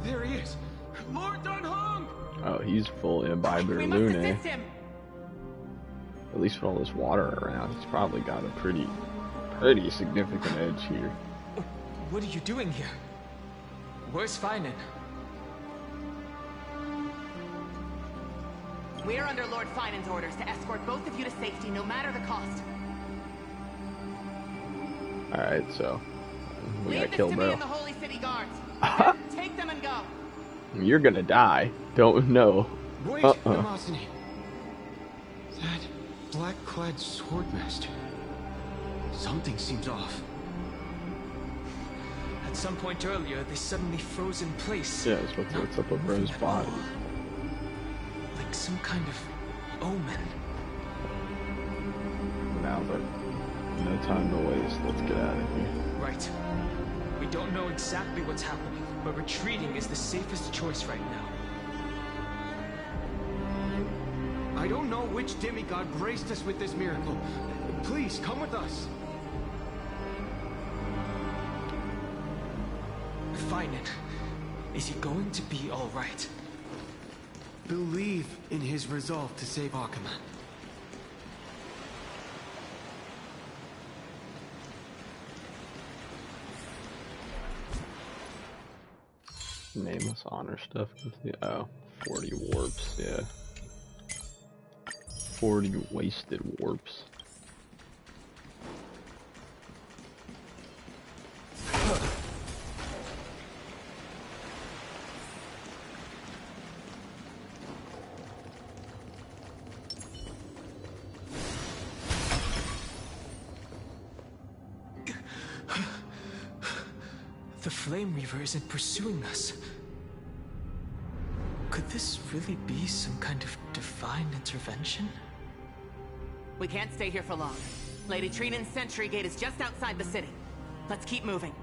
G: There he is! Lord Dan Heng!
A: Oh, he's fully imbibed
H: We
A: or
H: must
A: Lune.
H: assist him!
A: At least with all this water around, he's probably got a pretty significant edge here.
I: What are you doing here? Where's Finan?
H: We are under Lord Finan's orders to escort both of you to safety, no matter the cost.
A: Alright, so we
H: Leave
A: got
H: this
A: killed,
H: to me
A: bro.
H: and the Holy City Guards. Take them and go.
A: You're gonna die. Don't know.
G: Wait, Amosini. That black-clad swordmaster. Something seems off.
I: At some point earlier, they suddenly froze in place.
A: Yeah, it's what's up with Bro's body.
I: Like some kind of omen.
A: Now, but no time to waste. Let's get out of here.
I: Right. We don't know exactly what's happening, but retreating is the safest choice right now.
G: I don't know which demigod graced us with this miracle. Please, come with us.
I: Finan, is he going to be all right?
G: Believe in his resolve to save Akama.
A: Nameless honor stuff. Oh, 40 warps, yeah. 40 wasted warps.
I: The Flame Reaver isn't pursuing us. Could this really be some kind of divine intervention?
H: We can't stay here for long. Lady Trinan's sentry gate is just outside the city. Let's keep moving.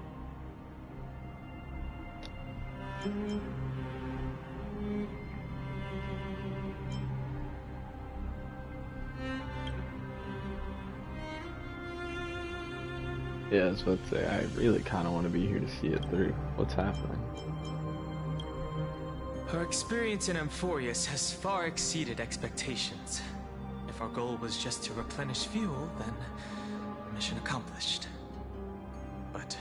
A: Yeah, I was about to say, I really kind of want to be here to see it through. What's happening?
I: Our experience in Amphorius has far exceeded expectations. If our goal was just to replenish fuel, then mission accomplished. But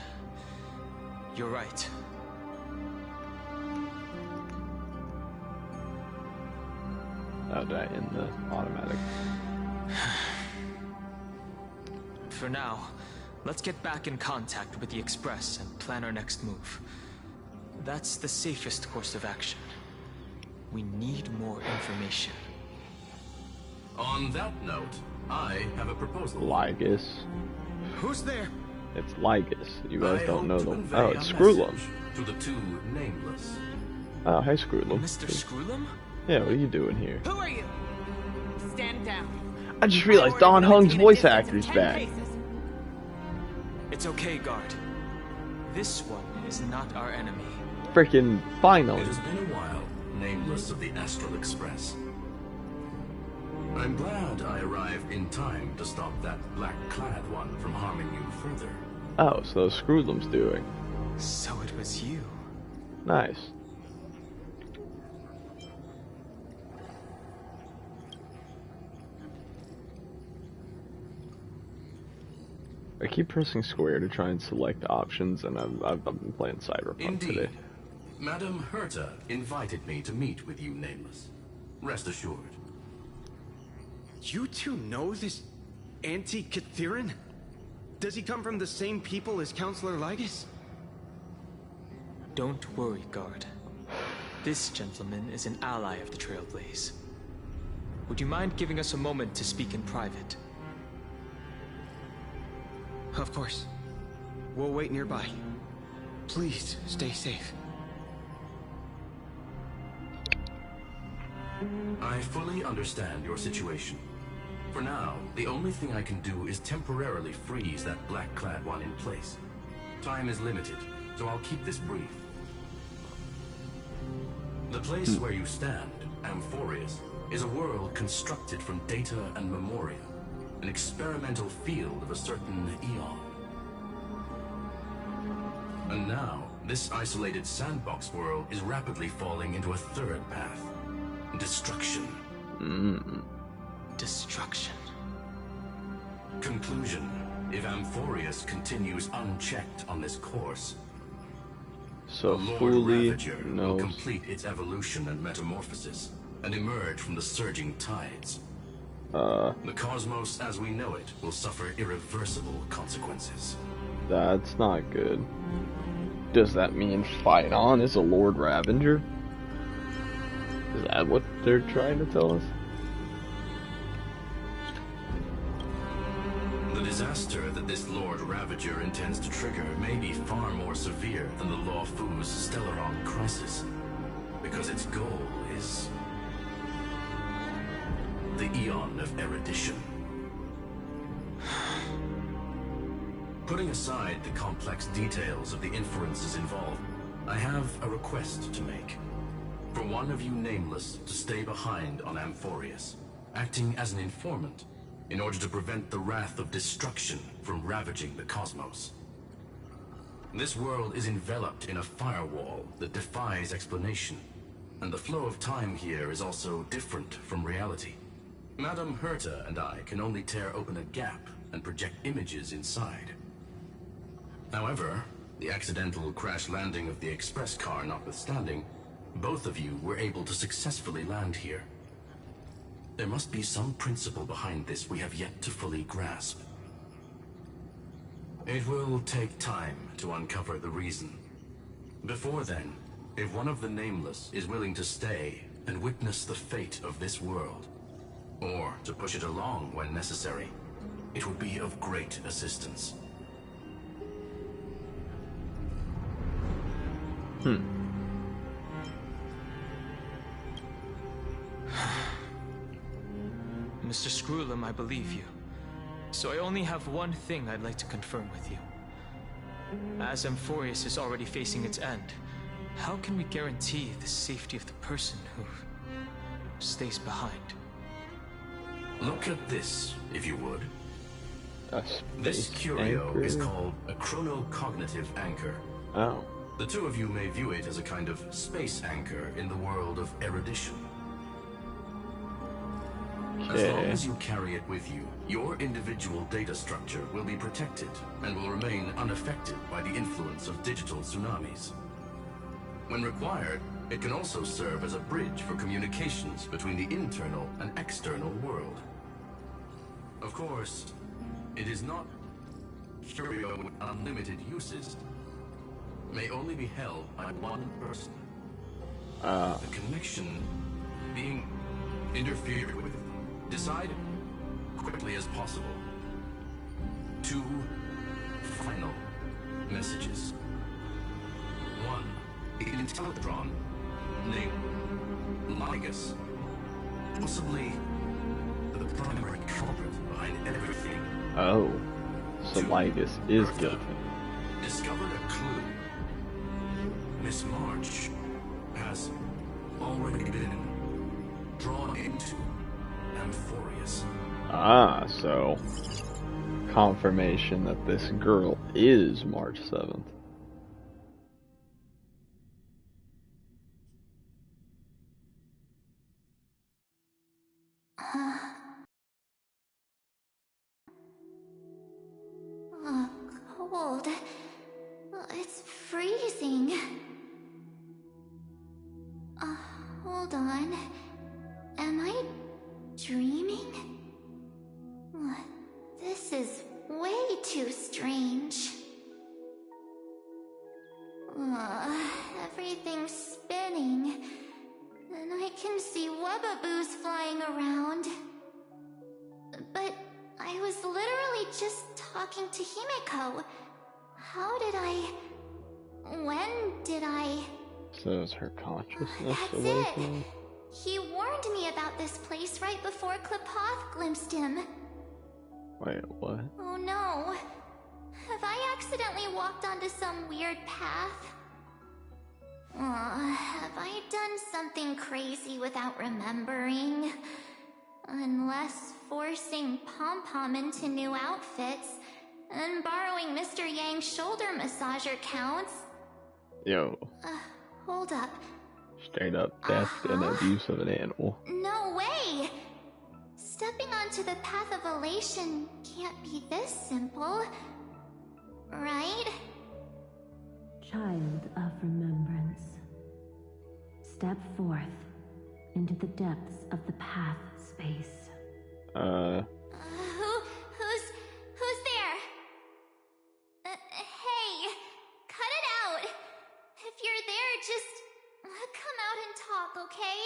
I: you're right.
A: Oh, did I end the automatic?
I: For now, let's get back in contact with the Express and plan our next move. That's the safest course of action. We need more information.
C: On that note, I have a proposal.
A: Lygus.
G: Who's there?
A: It's Lygus. You guys
C: I
A: don't know
C: hope to
A: them.
C: convey
A: Oh,
C: a
A: it's Screwlum.
C: message to the two nameless.
A: Oh, hey, Screwlum.
I: Mr. Screwlum?
A: Yeah, what are you doing here?
H: Who are you? Stand down.
A: I just realized Don Hung's voice actor's back.
I: It's okay, guard. This one is not our enemy.
A: Freaking finally.
J: It has been a while, nameless of the Astral Express. I'm glad I arrived in time to stop that black-clad one from harming you further.
A: Oh, so Screwlem's doing.
I: So it was you.
A: Nice. I keep pressing square to try and select options, and I've been playing Cyberpunk
J: Indeed.
A: today.
J: Madame Herta invited me to meet with you, Nameless. Rest assured.
G: You two know this Anti-Katherin? Does he come from the same people as Counselor Lygus?
I: Don't worry, guard. This gentleman is an ally of the Trailblaze. Would you mind giving us a moment to speak in private?
G: Of course. We'll wait nearby. Please, stay safe.
J: I fully understand your situation. For now, the only thing I can do is temporarily freeze that black-clad one in place. Time is limited, so I'll keep this brief. The place where you stand, Amphorius, is a world constructed from data and memoria, an experimental field of a certain eon. And now, this isolated sandbox world is rapidly falling into a third path. Destruction.
I: Destruction.
J: Conclusion. If Amphorius continues unchecked on this course,
A: So
J: the Lord
A: fully
J: Ravager will
A: knows.
J: complete its evolution and metamorphosis, and emerge from the surging tides. The cosmos as we know it will suffer irreversible consequences.
A: That's not good. Does that mean Fight On is a Lord Ravager? Is that what they're trying to tell us?
J: The disaster that this Lord Ravager intends to trigger may be far more severe than the Lawfoo's Stellaron crisis, because its goal is the Eon of Erudition. Putting aside the complex details of the inferences involved, I have a request to make. For one of you Nameless to stay behind on Amphorius, acting as an informant, in order to prevent the wrath of destruction from ravaging the cosmos. This world is enveloped in a firewall that defies explanation, and the flow of time here is also different from reality. Madame Herta and I can only tear open a gap and project images inside. However, the accidental crash landing of the express car notwithstanding, both of you were able to successfully land here. There must be some principle behind this we have yet to fully grasp. It will take time to uncover the reason. Before then, if one of the Nameless is willing to stay and witness the fate of this world, or to push it along when necessary, it would be of great assistance.
I: Mr. Screwlem, I believe you. So I only have one thing I'd like to confirm with you. As Amphorius is already facing its end, how can we guarantee the safety of the person who stays behind?
J: Look at this, if you would.
A: A
J: This
A: space
J: curio
A: anchor?
J: is called a chronocognitive anchor.
A: Oh.
J: The two of you may view it as a kind of space anchor in the world of erudition. As long as you carry it with you, your individual data structure will be protected and will remain unaffected by the influence of digital tsunamis. When required, it can also serve as a bridge for communications between the internal and external world. Of course, it is not curio with unlimited uses. May only be held by one person. The connection being interfered with. Decide quickly as possible. 2 final messages. 1. Intellatron, named Lygus. Possibly the primary culprit behind everything.
A: Oh. So Lygus is guilty.
J: Discovered a clue. Miss March has already been drawn into Amphorius.
A: Ah, so confirmation that this girl is March 7th.
D: Cold. It's freezing. Hold on. Am I dreaming? This is way too strange. Everything's spinning, and I can see Webbaboos flying around. But I was literally just talking to Himeko. How did I... When did I...
A: So is her consciousness
D: That's
A: awakening?
D: it! He warned me about this place right before Klepoth glimpsed him.
A: Wait, what?
D: Oh no. Have I accidentally walked onto some weird path? Have I done something crazy without remembering? Unless forcing Pom-Pom into new outfits and borrowing Mr. Yang's shoulder massager counts.
A: Yo,
D: Hold up.
A: straight up death and abuse of an animal.
D: No way! Stepping onto the path of elation can't be this simple. Right?
K: Child of remembrance. Step forth into the depths of the path space.
D: Who's there? Hey, cut it out. If you're there, just come out and talk, okay?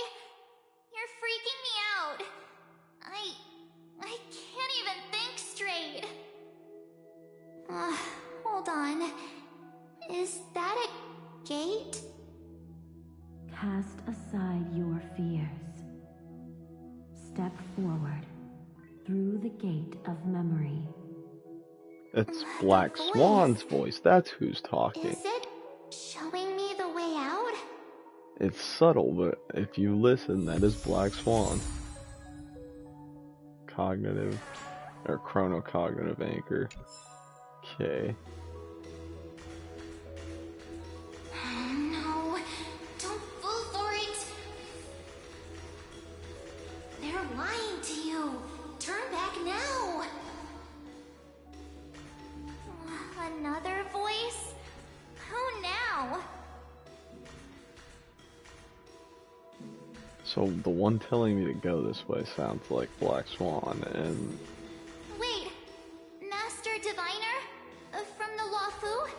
D: You're freaking me out. I can't even think straight. Hold on. Is that a gate?
K: Cast aside your fears. Step forward through the gate of memory.
A: It's Black Swan's voice. That's who's talking.
D: Is it showing me the way out?
A: It's subtle, but if you listen, that is Black Swan. Cognitive or chronocognitive anchor. Okay.
D: No, don't fall for it. They're lying to you. Turn back now. Another voice? Who now?
A: So the one telling me to go this way sounds like Black Swan, and
D: Wait, Master Diviner? From the Luofu?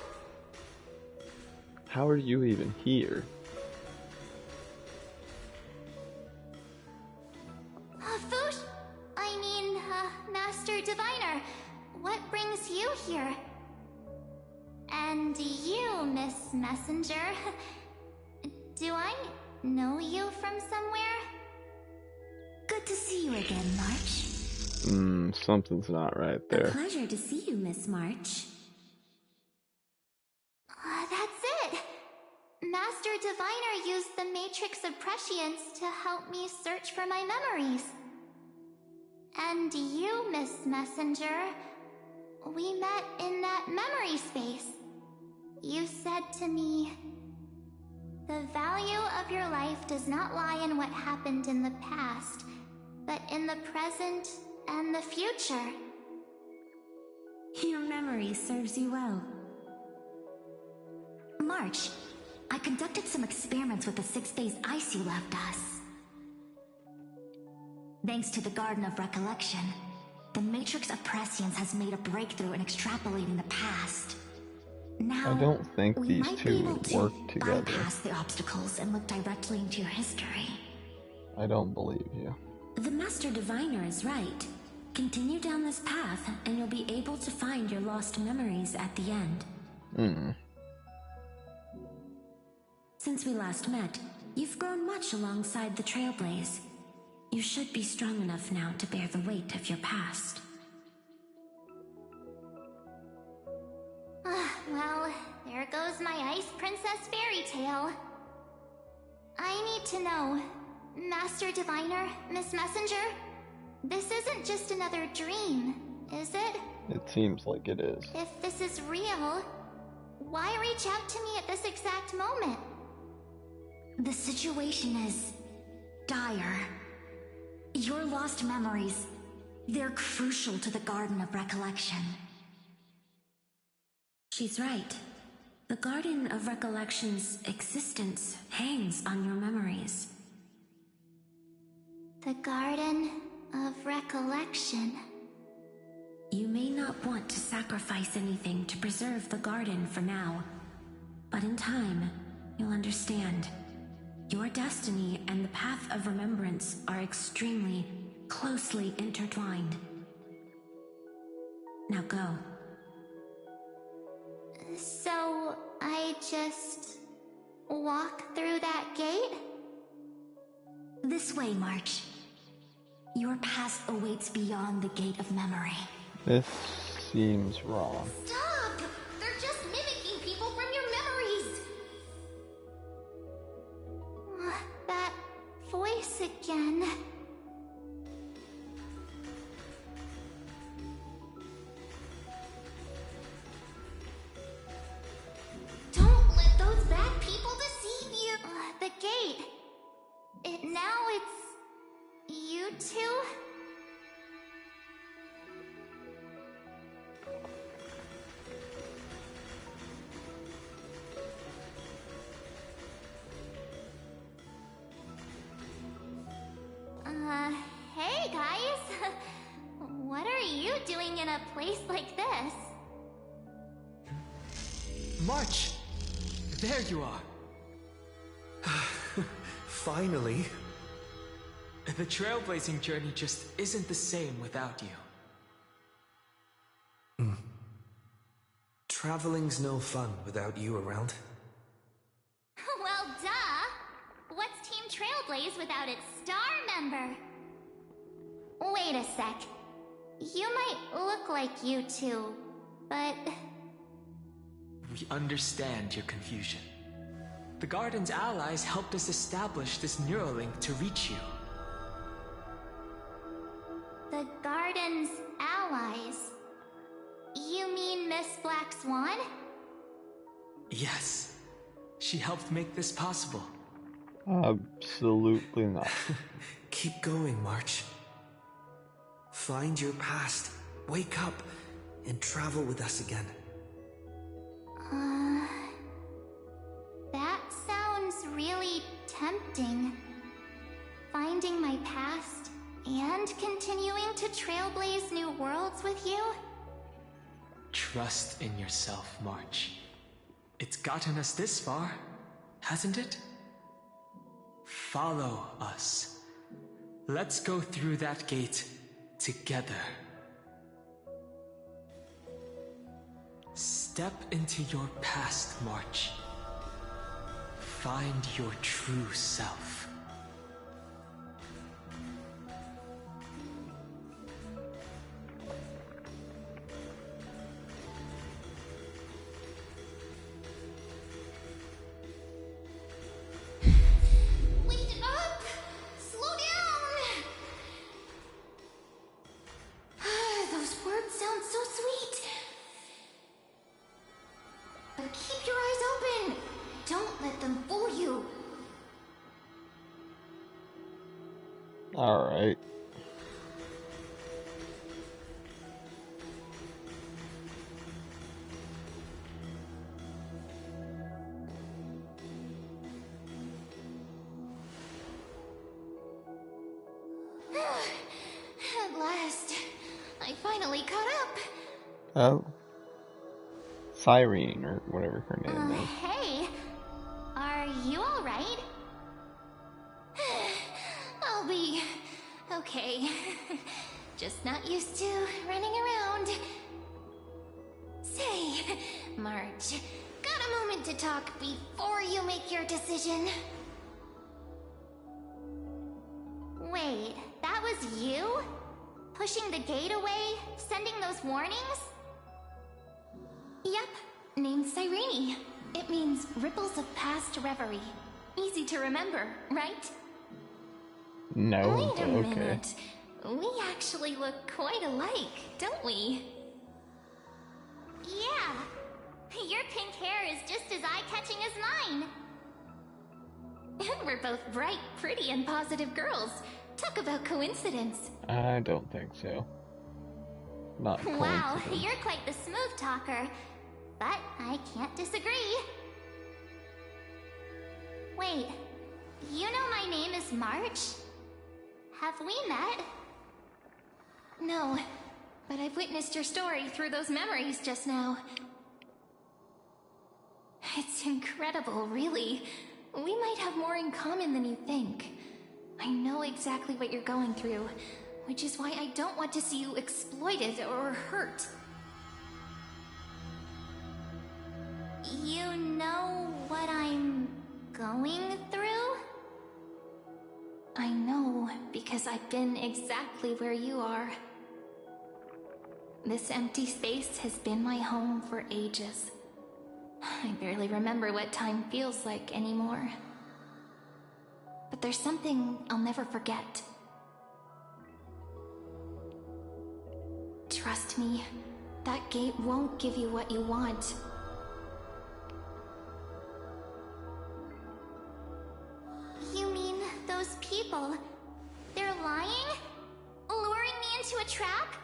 A: how are you even here?
D: Fush? I mean, Master Diviner, what brings you here? And you, Miss Messenger, do I know you from somewhere?
K: Good to see you again, March.
A: Something's not right
K: A
A: there.
K: pleasure to see you, Miss March.
D: That's it! Master Diviner used the Matrix of Prescience to help me search for my memories. And you, Miss Messenger, we met in that memory space. You said to me, the value of your life does not lie in what happened in the past, but in the present and the future.
K: Your memory serves you well.
L: March, I conducted some experiments with the 6 days ice you left us. Thanks to the Garden of Recollection, the Matrix of Prescience has made a breakthrough in extrapolating the past. Now,
A: I don't think
L: we
A: these
L: might
A: two
L: be able
A: would
L: to
A: work together.
L: bypass the obstacles and look directly into your history.
A: I don't believe you.
K: The Master Diviner is right. Continue down this path, and you'll be able to find your lost memories at the end. Since we last met, you've grown much alongside the Trailblaze. You should be strong enough now to bear the weight of your past.
D: there goes my Ice Princess fairy tale. I need to know, Master Diviner, Miss Messenger, this isn't just another dream, is it?
A: It seems like it is.
D: If this is real, why reach out to me at this exact moment?
L: The situation is dire. Your lost memories, they're crucial to the Garden of Recollection. She's right. The Garden of Recollection's existence hangs on your memories.
D: The Garden of Recollection.
K: You may not want to sacrifice anything to preserve the garden for now, but in time, you'll understand. Your destiny and the path of remembrance are extremely, closely intertwined. Now go.
D: So, I just walk through that gate?
L: This way, March. Your past awaits beyond the Gate of Memory.
A: This seems wrong.
D: Stop! They're just mimicking people from your memories! That voice again. Don't let those bad people deceive you! The gate. Now it's... you two? Hey guys! What are you doing in a place like this?
I: March! There you are!
E: Finally.
I: The trailblazing journey just isn't the same without you.
E: Traveling's no fun without you around.
D: Well, duh! What's Team Trailblaze without its star member? Wait a sec. You might look like you two, but...
I: We understand your confusion. The Garden's allies helped us establish this Neuralink to reach you.
D: The Garden's allies? You mean Miss Black Swan?
I: Yes. She helped make this possible.
A: Absolutely not.
E: Keep going, March. Find your past, wake up, and travel with us again.
D: That sounds really tempting. Finding my past and continuing to trailblaze new worlds with you?
I: Trust in yourself, March. It's gotten us this far, hasn't it? Follow us. Let's go through that gate together. Step into your past, March. Find your true self.
D: Wait up! Slow down! Those words sound so sweet. But keep your eyes open! Don't let them fool you!
A: Alright.
D: At last, I finally caught up.
A: Oh. Cyrene, or whatever her name is.
D: Hey, are you alright? I'll be okay. Just not used to running around. Say, March, got a moment to talk before you make your decision? Wait, that was you? Pushing the gate away? Sending those warnings? Yep, named Cyrene. It means ripples of past reverie. Easy to remember, right?
A: No,
D: Wait a
A: okay.
D: minute. We actually look quite alike, don't we? Yeah. Your pink hair is just as eye-catching as mine. And we're both bright, pretty, and positive girls. Talk about coincidence.
A: I don't think so. Not
D: Wow,
A: coincidence.
D: you're quite the smooth talker. But I can't disagree. Wait, you know my name is March? Have we met? No, but I've witnessed your story through those memories just now. It's incredible, really. We might have more in common than you think. I know exactly what you're going through, which is why I don't want to see you exploited or hurt. You know what I'm going through? I know, because I've been exactly where you are. This empty space has been my home for ages. I barely remember what time feels like anymore. But there's something I'll never forget. Trust me, that gate won't give you what you want. You mean those people? They're lying? Luring me into a trap?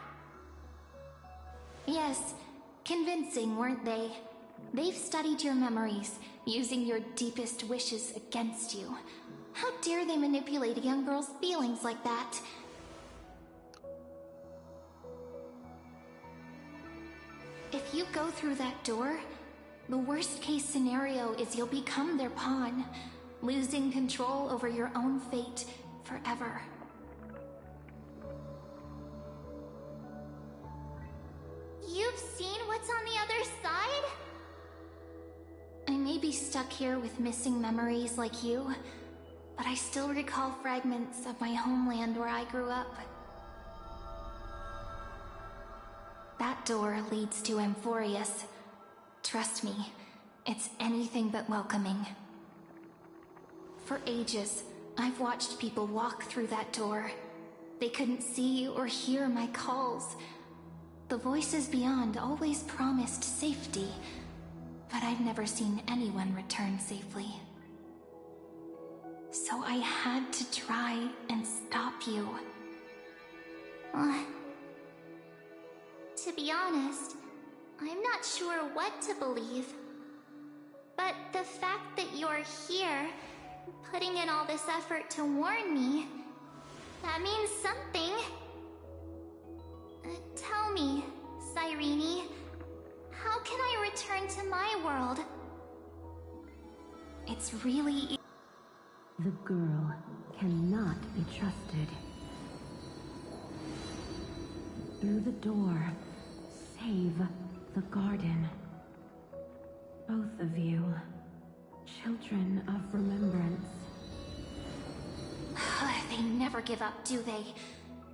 D: Yes, convincing, weren't they? They've studied your memories, using your deepest wishes against you. How dare they manipulate a young girl's feelings like that? If you go through that door, the worst case scenario is you'll become their pawn, losing control over your own fate forever. You've seen what's on the other side? I may be stuck here with missing memories like you, but I still recall fragments of my homeland where I grew up. That door leads to Amphorius. Trust me, it's anything but welcoming. For ages, I've watched people walk through that door. They couldn't see or hear my calls. The voices beyond always promised safety, but I've never seen anyone return safely. So I had to try and stop you. To be honest, I'm not sure what to believe. But the fact that you're here, putting in all this effort to warn me, that means something. Tell me, Cyrene, how can I return to my world? It's really...
K: The girl cannot be trusted. Through the door, save the garden. Both of you, children of remembrance.
D: They never give up, do they?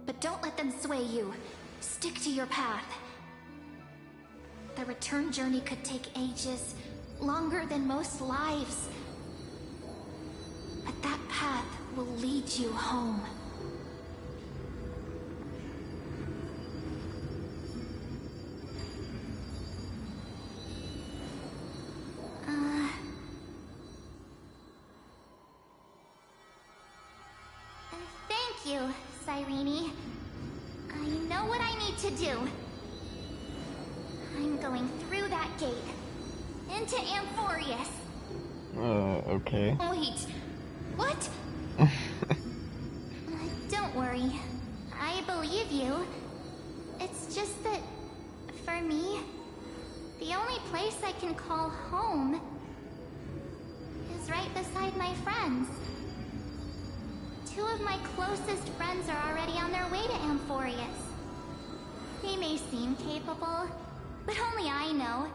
D: But don't let them sway you. Stick to your path. The return journey could take ages, longer than most lives. But that path will lead you home. Thank you, Cyrene. I know what I need to do. I'm going through that gate. Into Amphorius.
A: Okay.
D: Wait, what? Don't worry. I believe you. It's just that, for me, the only place I can call home is right beside my friends. Two of my closest friends are already on their way to Amphorius. They may seem capable, but only I know.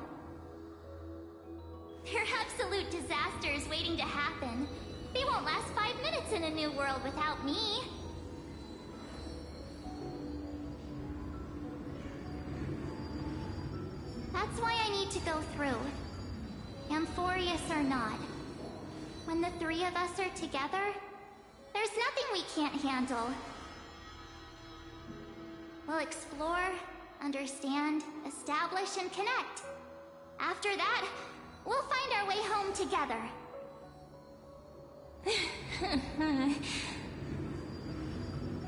D: They're absolute disasters waiting to happen. They won't last 5 minutes in a new world without me. That's why I need to go through. Amphorius or not, when the three of us are together, there's nothing we can't handle. We'll explore, understand, establish, and connect. After that, we'll find our way home together.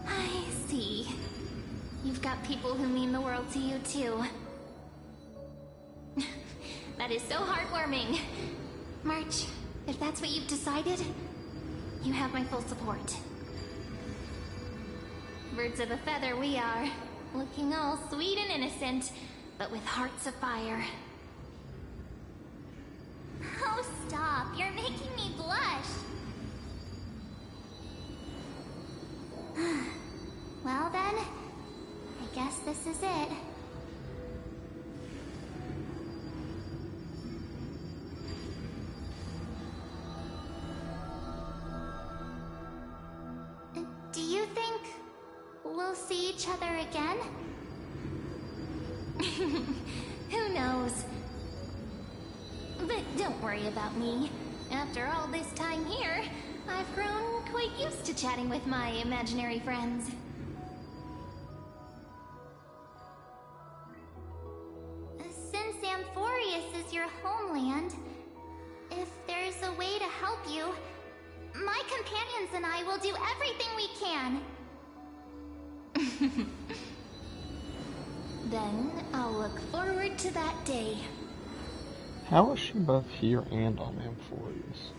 D: I see. You've got people who mean the world to you, too. That is so heartwarming. March, if that's what you've decided, you have my full support. Birds of a feather we are, looking all sweet and innocent, but with hearts of fire. Oh, stop. You're making me blush. Well then, I guess this is it. Do you think we'll see each other again? Who knows? But don't worry about me. After all this time here, I've grown quite used to chatting with my imaginary friends. Since Amphorius is your homeland, if there's a way to help you, my companions and I will do everything we can. Then I'll look forward to that day.
A: How is she both here and on Amphorius?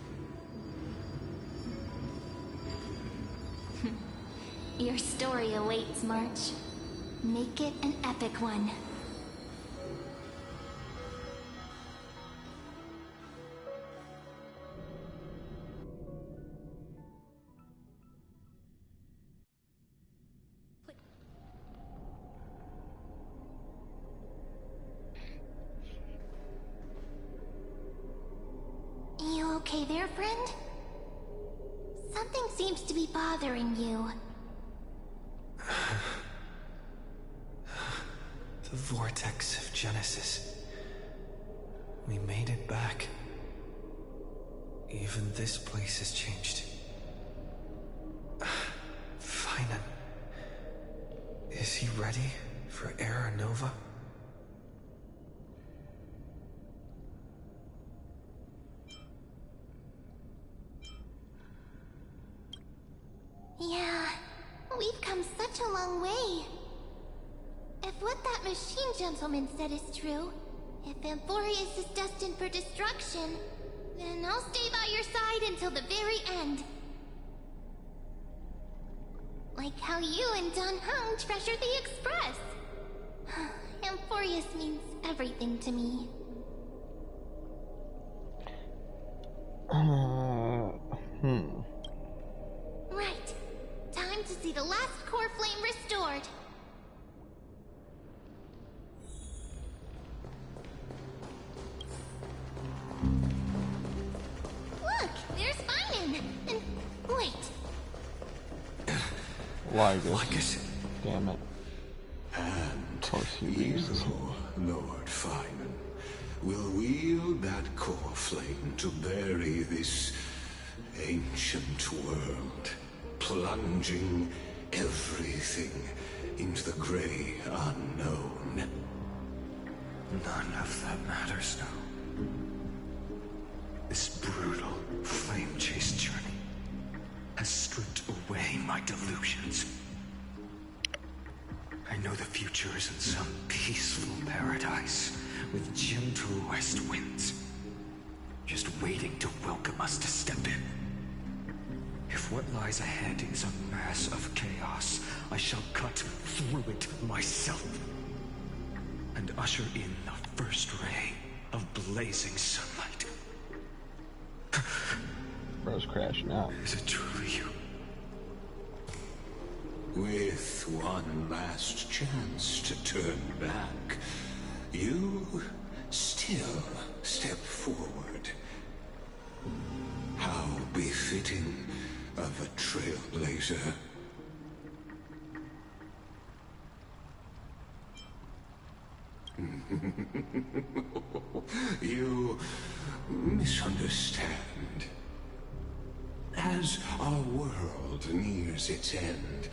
D: Your story awaits, March. Make it an epic one. You okay there, friend? Something seems to be bothering you.
E: The vortex of Genesis. We made it back. Even this place has changed. Finan. Is he ready for Era Nova?
D: Yeah, we've come such a long way. If what that machine gentleman said is true, if Amphorius is destined for destruction, then I'll stay by your side until the very end. Like how you and Dan Heng treasure the Express. Amphorius means everything to me. Right. Time to see the last core flame restored. Look, there's Finan. And wait.
A: Lygus. Damn it.
M: And
A: of course he
M: you,
A: uses it.
M: Lord Finan, will wield that core flame to bury this ancient world, plunging everything into the gray unknown.
N: None of that matters now. This brutal, flame-chased journey has stripped away my delusions. I know the future is in some peaceful paradise with gentle west winds, just waiting to welcome us to step in. If what lies ahead is a mass of chaos, I shall cut through it myself and usher in the first ray of blazing sunlight.
A: Bro's crashing out.
N: Is it truly you?
M: With one last chance to turn back, you still step forward. How befitting of a trailblazer. You misunderstand. As our world nears its end,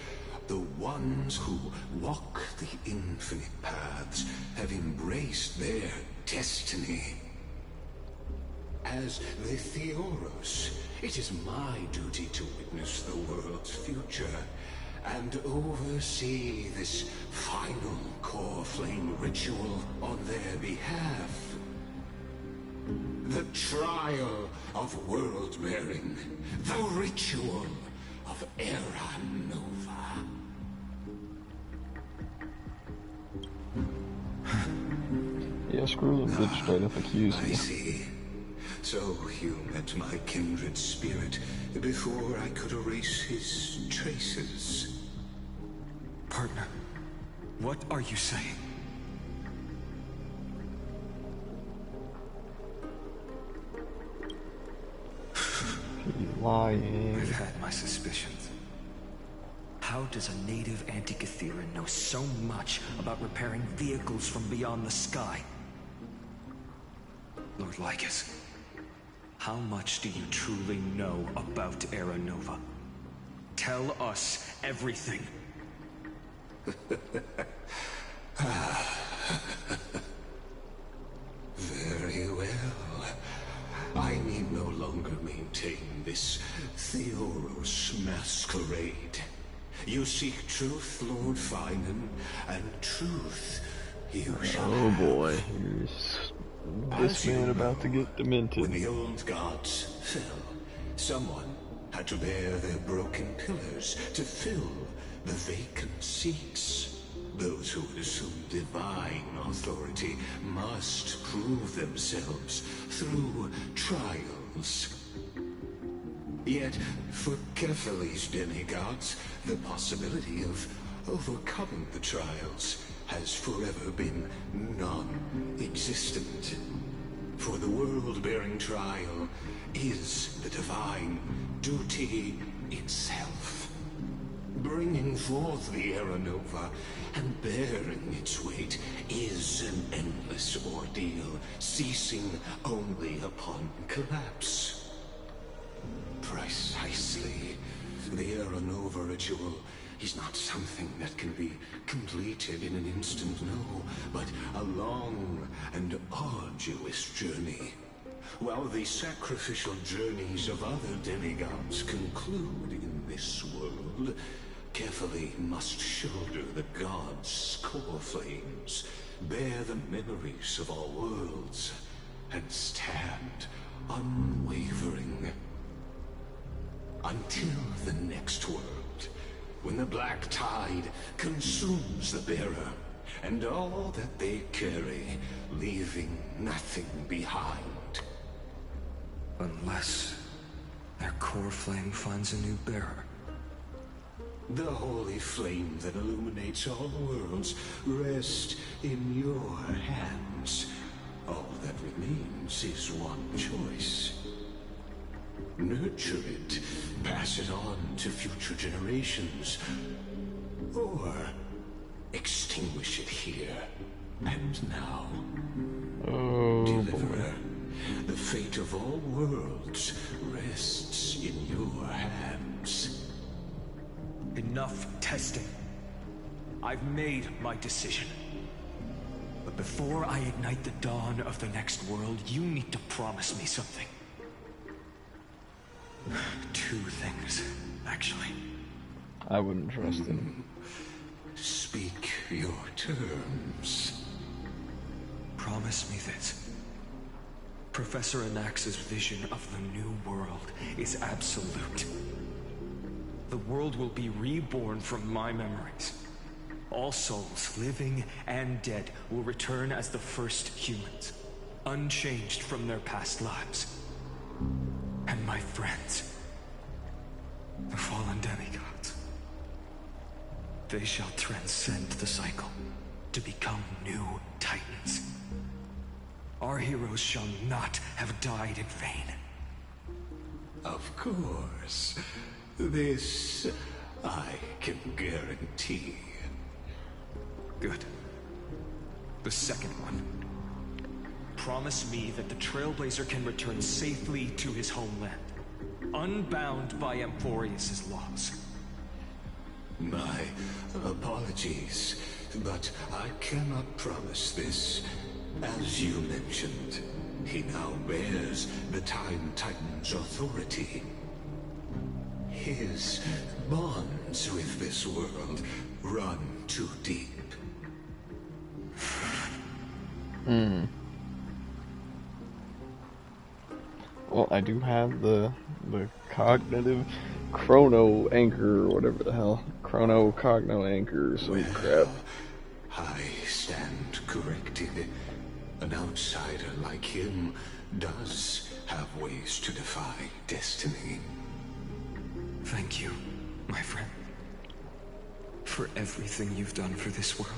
M: the ones who walk the infinite paths have embraced their destiny. As the Theoros, it is my duty to witness the world's future and oversee this final core flame ritual on their behalf. The trial of world-bearing, the ritual of Era Nova.
A: Yeah, screw him, did straight up accuse me.
M: I see. So you met my kindred spirit before I could erase his traces.
N: Partner, what are you saying?
A: He's lying.
N: I've had my suspicions. How does a native Antikythera know so much about repairing vehicles from beyond the sky? Lord Lycus, how much do you truly know about Era Nova? Tell us everything.
M: Very well. I need no longer maintain this Theoros masquerade. You seek truth, Lord Finan, and truth you shall
A: Oh
M: have.
A: boy, this man about to get demented.
M: When the old gods fell, someone had to bear their broken pillars to fill the vacant seats. Those who would assume divine authority must prove themselves through trials. Yet, for Kephales's demigods, the possibility of overcoming the trials has forever been non-existent. For the world-bearing trial is the divine duty itself. Bringing forth the Era Nova and bearing its weight is an endless ordeal, ceasing only upon collapse. Precisely. The Era Nova ritual is not something that can be completed in an instant, no, but a long and arduous journey. While the sacrificial journeys of other demigods conclude in this world, Kephale must shoulder the gods' core flames, bear the memories of all worlds, and stand unwavering. Until the next world, when the black tide consumes the bearer, and all that they carry, leaving nothing behind.
N: Unless their core flame finds a new bearer.
M: The holy flame that illuminates all worlds rests in your hands. All that remains is one choice. Nurture it, pass it on to future generations, or extinguish it here and now.
A: Oh,
M: Deliverer, the fate of all worlds rests in your hands.
N: Enough testing. I've made my decision. But before I ignite the dawn of the next world, you need to promise me something. Two things, actually.
A: I wouldn't trust him.
M: Speak your terms.
N: Promise me this. Professor Anax's vision of the new world is absolute. The world will be reborn from my memories. All souls, living and dead, will return as the first humans, unchanged from their past lives. And my friends, the fallen demigods, they shall transcend the cycle to become new titans. Our heroes shall not have died in vain.
M: Of course. This I can guarantee.
N: Good. The second one. Promise me that the Trailblazer can return safely to his homeland, unbound by Amphorius' laws.
M: My apologies, but I cannot promise this. As you mentioned, he now bears the Time Titan's authority. His bonds with this world run too deep.
A: Well, I do have the cognitive chrono anchor, or whatever the hell. Chrono cogno anchor, so crap.
M: I stand corrected. An outsider like him does have ways to defy destiny.
N: Thank you, my friend, for everything you've done for this world.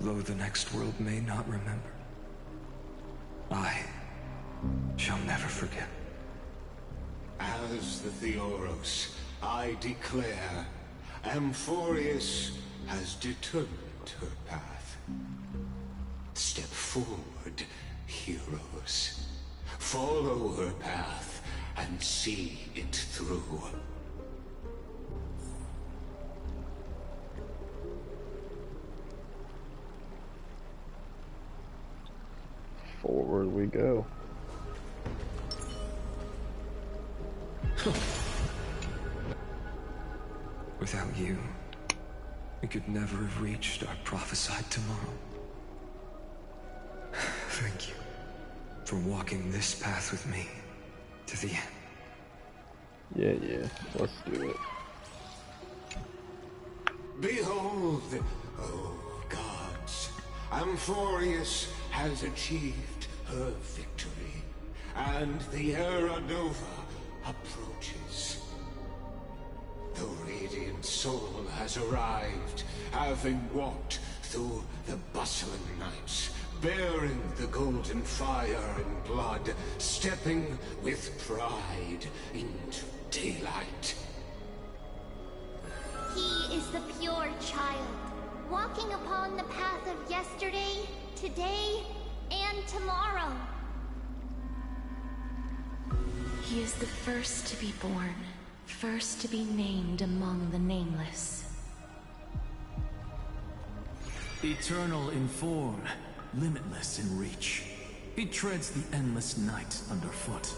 N: Though the next world may not remember, I shall never forget.
M: As the Theoros, I declare, Amphorius has determined her path. Step forward, heroes. Follow her path and see it through.
A: Forward we go.
N: Without you, we could never have reached our prophesied tomorrow. Thank you for walking this path with me to the end.
A: Yeah, let's do it.
M: Behold, oh gods, Amphorius has achieved her victory, and the Era Nova approaches. The Radiant Soul has arrived, having walked through the bustling nights, bearing the golden fire and blood, stepping with pride into daylight.
D: He is the pure child, walking upon the path of yesterday, today, and tomorrow.
K: He is the first to be born, first to be named among the nameless.
C: Eternal in form, limitless in reach. He treads the endless night underfoot.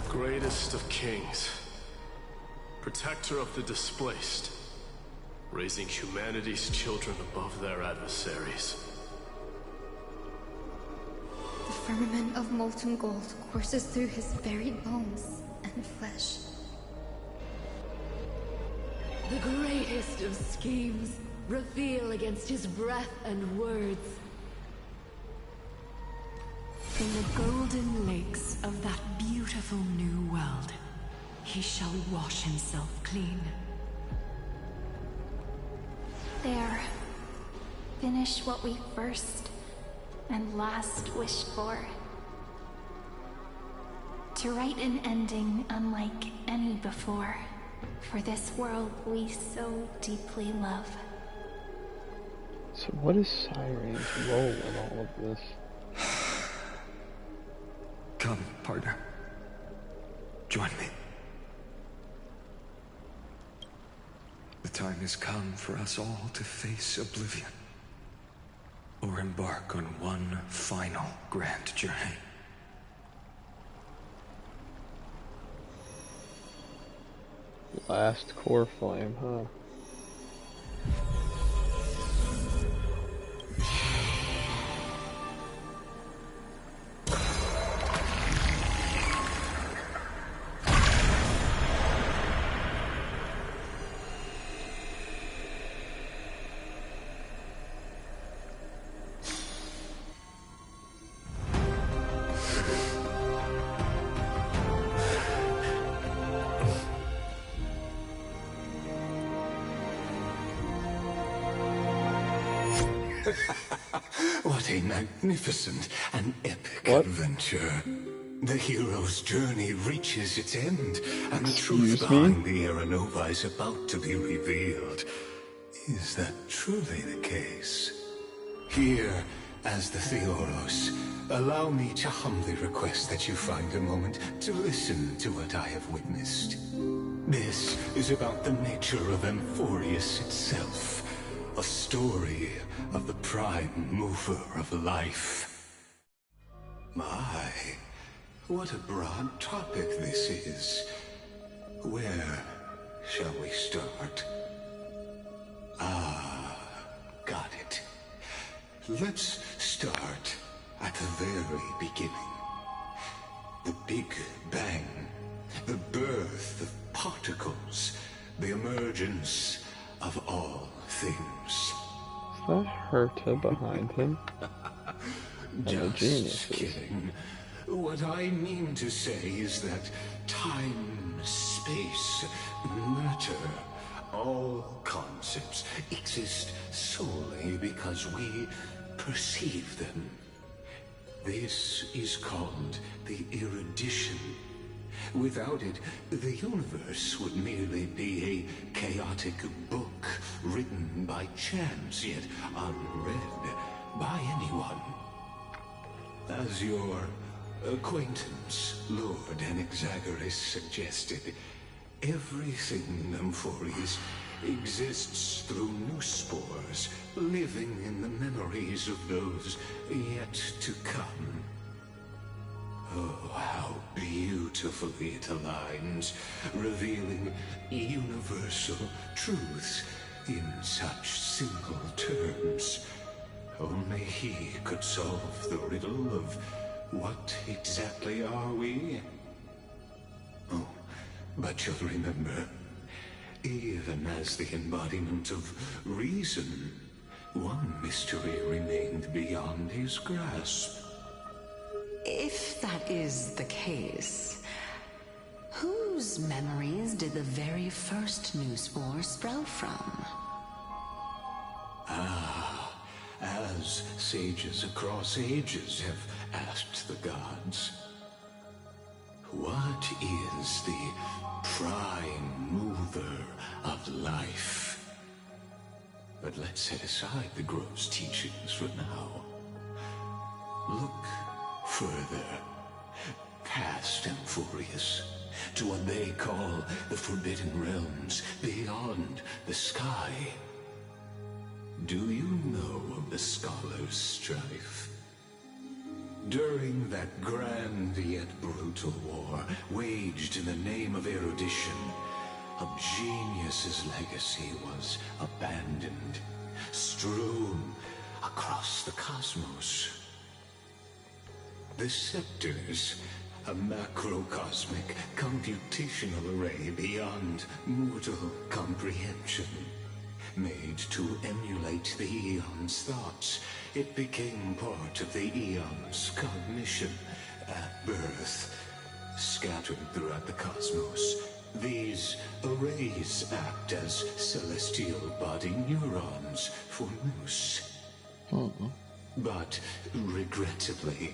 O: Greatest of kings. Protector of the displaced. Raising humanity's children above their adversaries.
P: The firmament of molten gold courses through his very bones and flesh.
B: The greatest of schemes reveal against his breath and words.
F: In the golden lakes of that beautiful new world, he shall wash himself clean.
P: There. Finish what we first and last wished for. To write an ending unlike any before, for this world we so deeply love.
A: So what is Siren's role in all of this?
N: Come, partner. Join me. The time has come for us all to face oblivion, or embark on one final grand journey.
A: Last core flame, huh?
M: What a magnificent and epic adventure. The hero's journey reaches its end, and the truth behind the Era Nova is about to be revealed. Is that truly the case? Here, as the Theoros, allow me to humbly request that you find a moment to listen to what I have witnessed. This is about the nature of Amphorius itself, a story of the prime mover of life. My, what a broad topic this is. Where shall we start? Ah, got it. Let's start at the very beginning. The Big Bang, the birth of particles, the emergence of all things.
A: Is that Herta behind him?
M: Just kidding. What I mean to say is that time, space, matter, all concepts exist solely because we perceive them. This is called the erudition. Without it, the universe would merely be a chaotic book written by chance, yet unread by anyone. As your acquaintance, Lord Anaxagoras, suggested, everything in Amphorius exists through new spores, living in the memories of those yet to come. Oh, how beautifully it aligns, revealing universal truths in such simple terms. Only he could solve the riddle of what exactly are we? Oh, but you'll remember, even as the embodiment of reason, one mystery remained beyond his grasp.
F: If that is the case, whose memories did the very first new spore sprout from?
M: Ah, as sages across ages have asked the gods, what is the prime mover of life? But let's set aside the gross teachings for now. Look further, past Amphorius, to what they call the Forbidden Realms beyond the sky. Do you know of the Scholars' Strife? During that grand yet brutal war, waged in the name of erudition, a genius's legacy was abandoned, strewn across the cosmos. The Scepters, a macrocosmic computational array beyond mortal comprehension. Made to emulate the Aeon's thoughts, it became part of the Aeon's cognition at birth. Scattered throughout the cosmos, these arrays act as celestial body neurons for Nous. But regrettably,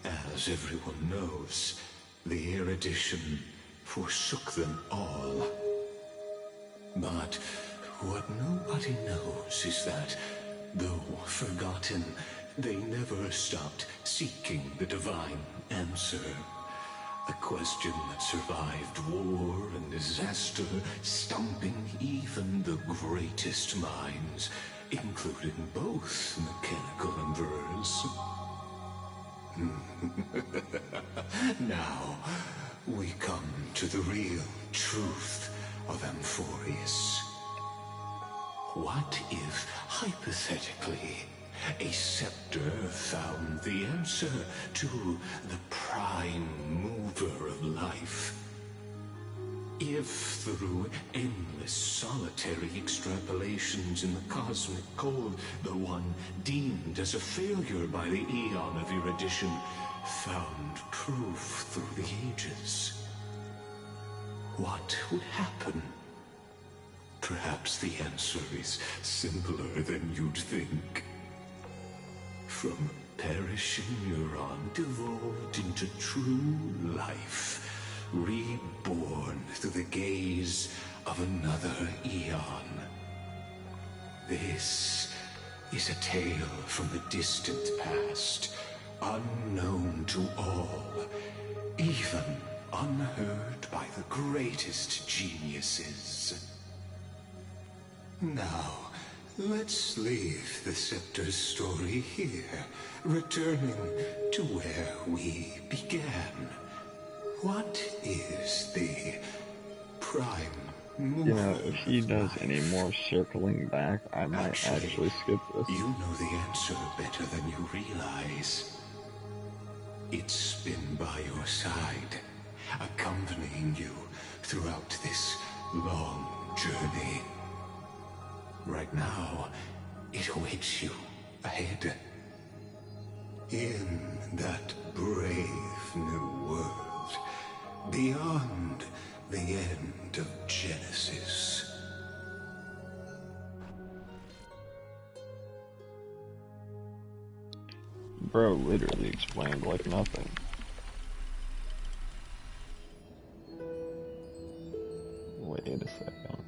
M: as everyone knows, the erudition forsook them all. But what nobody knows is that, though forgotten, they never stopped seeking the divine answer. A question that survived war and disaster, stumping even the greatest minds, including both mechanical emperors. Now, we come to the real truth of Amphorius. What if, hypothetically, a scepter found the answer to the prime mover of life? If through endless solitary extrapolations in the cosmic code, the one deemed as a failure by the Aeon of erudition found proof through the ages, what would happen? Perhaps the answer is simpler than you'd think. From perishing neuron devolved into true life, reborn through the gaze of another Aeon. This is a tale from the distant past, unknown to all, even unheard by the greatest geniuses. Now, let's leave the Scepter's story here, returning to where we began. What is the prime
A: You know, if he does any more circling back, I might actually skip this.
M: You know the answer better than you realize. It's been by your side, accompanying you throughout this long journey. Right now, it awaits you ahead. In that brave new world, beyond the end of Genesis.
A: Bro literally explained like nothing. Wait a second.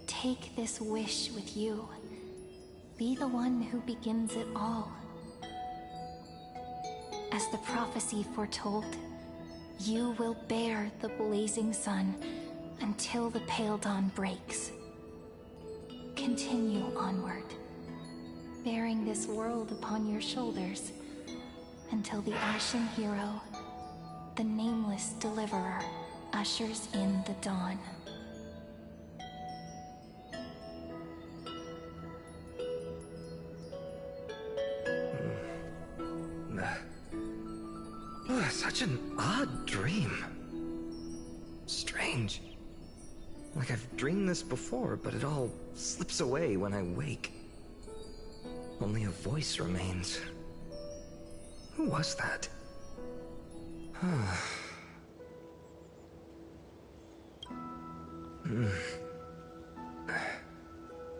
P: Take this wish with you. Be the one who begins it all. As the prophecy foretold, you will bear the blazing sun until the pale dawn breaks. Continue onward, bearing this world upon your shoulders until the Ashen Hero, the nameless deliverer, ushers in the dawn.
N: Such an odd dream. Strange. Like I've dreamed this before, but it all slips away when I wake. Only a voice remains. Who was that?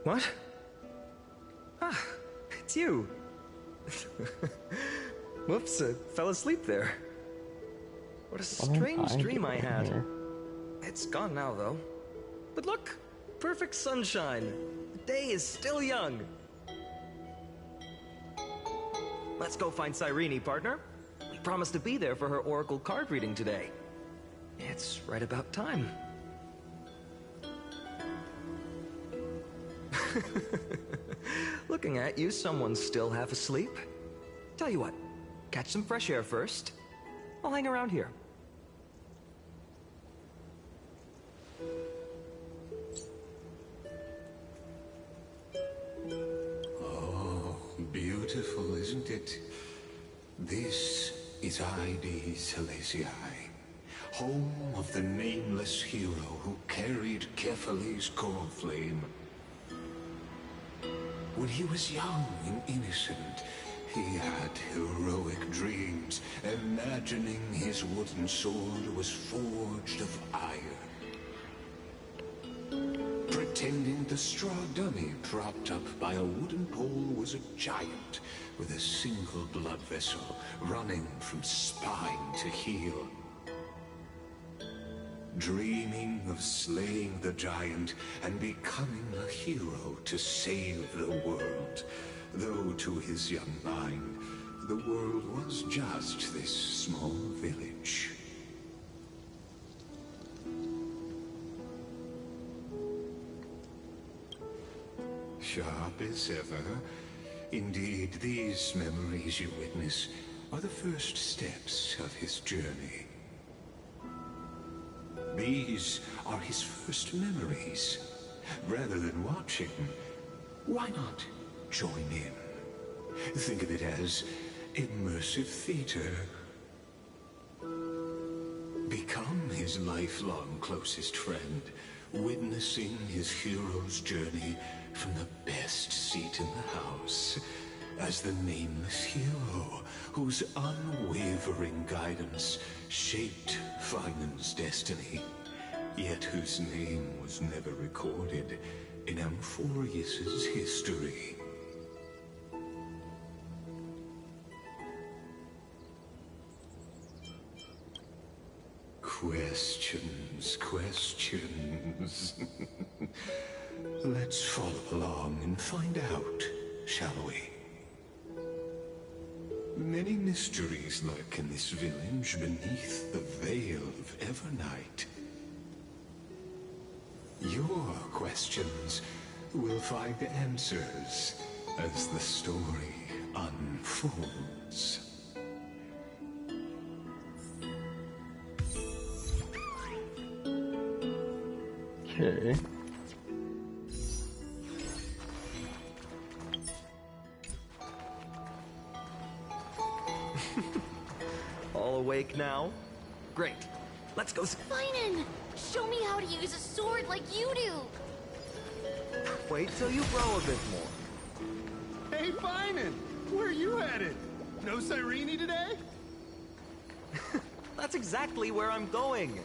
N: What? Ah, it's you. Whoops, I fell asleep there. What a strange dream I had. It's gone now, though. But look, perfect sunshine. The day is still young. Let's go find Cyrene, partner. We promised to be there for her oracle card reading today. It's right about time. Looking at you, someone's still half asleep. Tell you what, catch some fresh air first. I'll hang around here.
M: Oh, beautiful, isn't it? This is Ide Celestii, home of the nameless hero who carried Kefali's core flame. When he was young and innocent, he had heroic dreams, imagining his wooden sword was forged of iron. Pretending the straw dummy propped up by a wooden pole was a giant with a single blood vessel running from spine to heel. Dreaming of slaying the giant and becoming a hero to save the world. Though to his young mind, the world was just this small village. Sharp as ever. Indeed, these memories you witness are the first steps of his journey. These are his first memories. Rather than watching, why not join in? Think of it as immersive theater. Become his lifelong closest friend, witnessing his hero's journey from the best seat in the house, as the nameless hero whose unwavering guidance shaped Finan's destiny, yet whose name was never recorded in Amphorius's history. Questions, questions. Let's follow along and find out, shall we? Many mysteries lurk in this village beneath the veil of Evernight. Your questions will find answers as the story unfolds.
A: Okay.
Q: All awake now? Great. Let's go.
L: Finan! Show me how to use a sword like you do!
Q: Wait till you grow a bit more.
G: Hey, Finan! Where are you headed? No Cyrene today?
Q: That's exactly where I'm going.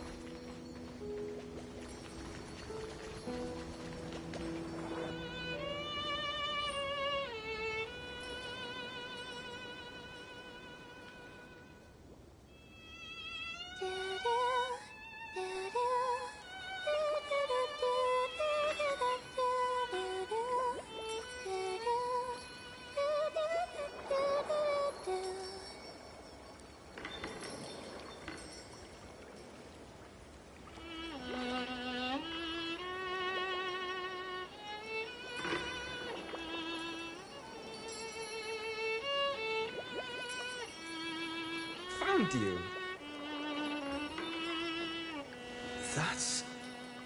Q: Found you. That's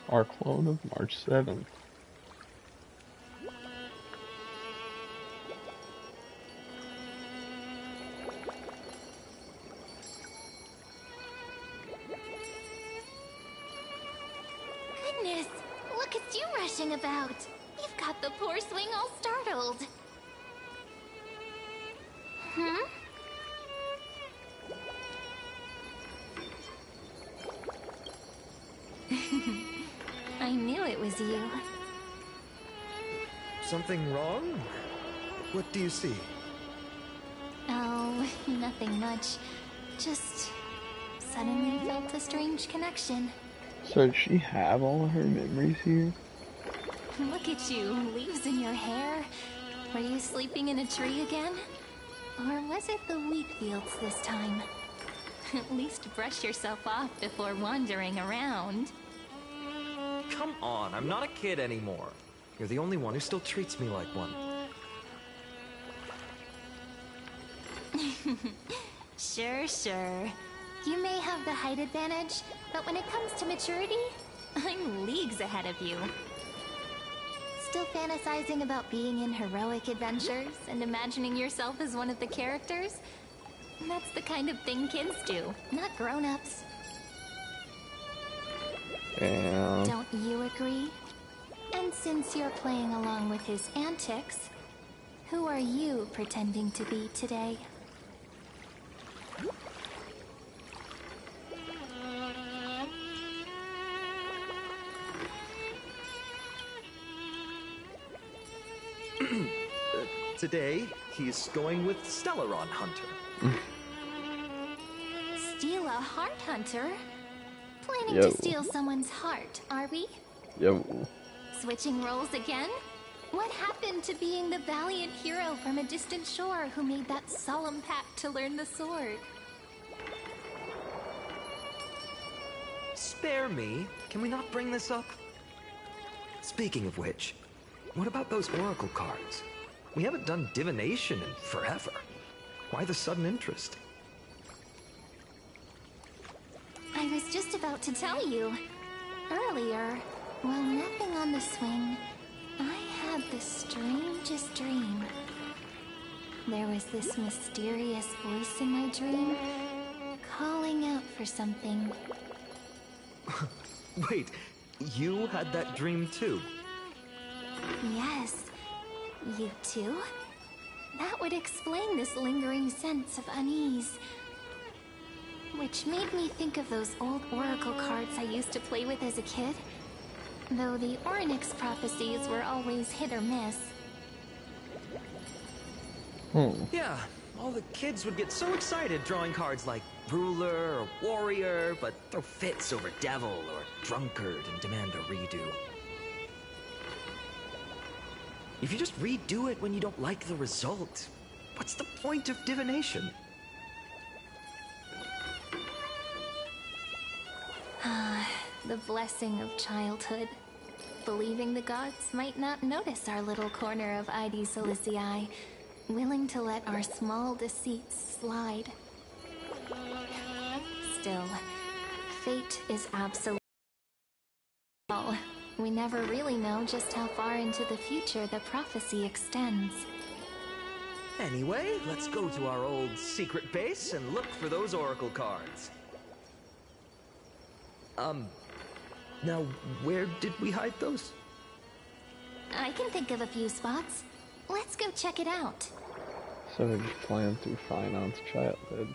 A: our clone of March 7th.
L: Goodness, look at you rushing about. You've got the poor swing all startled. Hmm?
P: I knew it was you.
Q: something wrong? What do you see?
P: Oh, nothing much. Just suddenly felt a strange connection.
A: So does she have all of her memories here?
P: Look at you, leaves in your hair. Were you sleeping in a tree again? Or was it the wheat fields this time? At least brush yourself off before wandering around.
Q: Come on, I'm not a kid anymore. You're the only one who still treats me like one.
P: Sure. You may have the height advantage, but when it comes to maturity, I'm leagues ahead of you. Still fantasizing about being in heroic adventures and imagining yourself as one of the characters? That's the kind of thing kids do, not grown-ups. Don't you agree? And since you're playing along with his antics, who are you pretending to be today?
Q: Today, he's going with Stellaron Hunter.
P: Steal a heart hunter? Planning
A: Yo.
P: to steal someone's heart, are we?
A: Yo.
P: Switching roles again? What happened to being the valiant hero from a distant shore who made that solemn pact to learn the sword?
Q: Spare me. Can we not bring this up? Speaking of which, what about those oracle cards? We haven't done divination in forever. Why the sudden interest?
P: I was just about to tell you. Earlier, while napping on the swing, I had the strangest dream. There was this mysterious voice in my dream, calling out for something.
Q: Wait, you had that dream too?
P: Yes, you too? That would explain this lingering sense of unease. Which made me think of those old oracle cards I used to play with as a kid. Though the Ornyx prophecies were always hit or miss.
Q: Yeah, all the kids would get so excited drawing cards like ruler or warrior, but throw fits over devil or drunkard and demand a redo. If you just redo it when you don't like the result, what's the point of divination?
P: The blessing of childhood. Believing the gods might not notice our little corner of Ide Silicii, willing to let our small deceits slide. Still, fate is absolute. We never really know just how far into the future the prophecy extends.
Q: Anyway, let's go to our old secret base and look for those oracle cards. Now, where did we hide those?
P: I can think of a few spots. Let's go check it out.
A: So we just flying through Finon's childhood.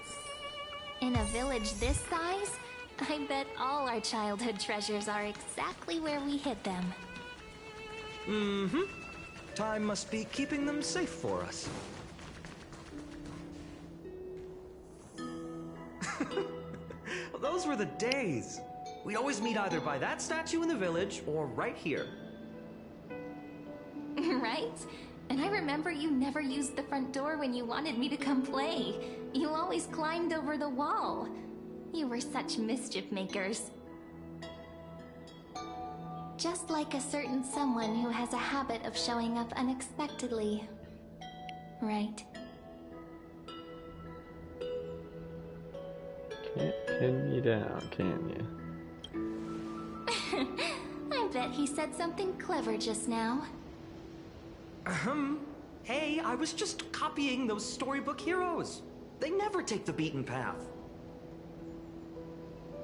P: In a village this size, I bet all our childhood treasures are exactly where we hid them.
Q: Mm-hmm. Time must be keeping them safe for us. Those were the days. We'd always meet either by that statue in the village or right here.
P: Right? And I remember you never used the front door when you wanted me to come play. You always climbed over the wall. You were such mischief makers. Just like a certain someone who has a habit of showing up unexpectedly. Right?
A: Can't pin me down, can you?
P: I bet he said something clever just now.
Q: Hey, I was just copying those storybook heroes. They never take the beaten path.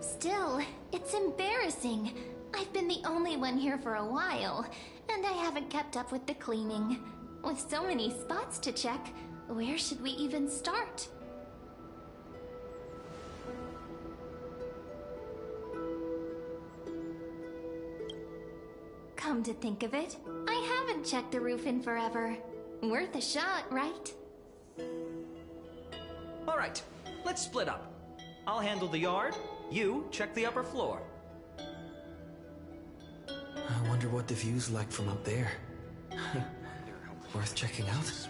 P: Still, it's embarrassing. I've been the only one here for a while, and I haven't kept up with the cleaning. With so many spots to check, where should we even start? Come to think of it, I haven't checked the roof in forever. Worth a shot, right?
Q: All right, let's split up. I'll handle the yard, you check the upper floor.
E: I wonder what the view's like from up there. Worth checking out.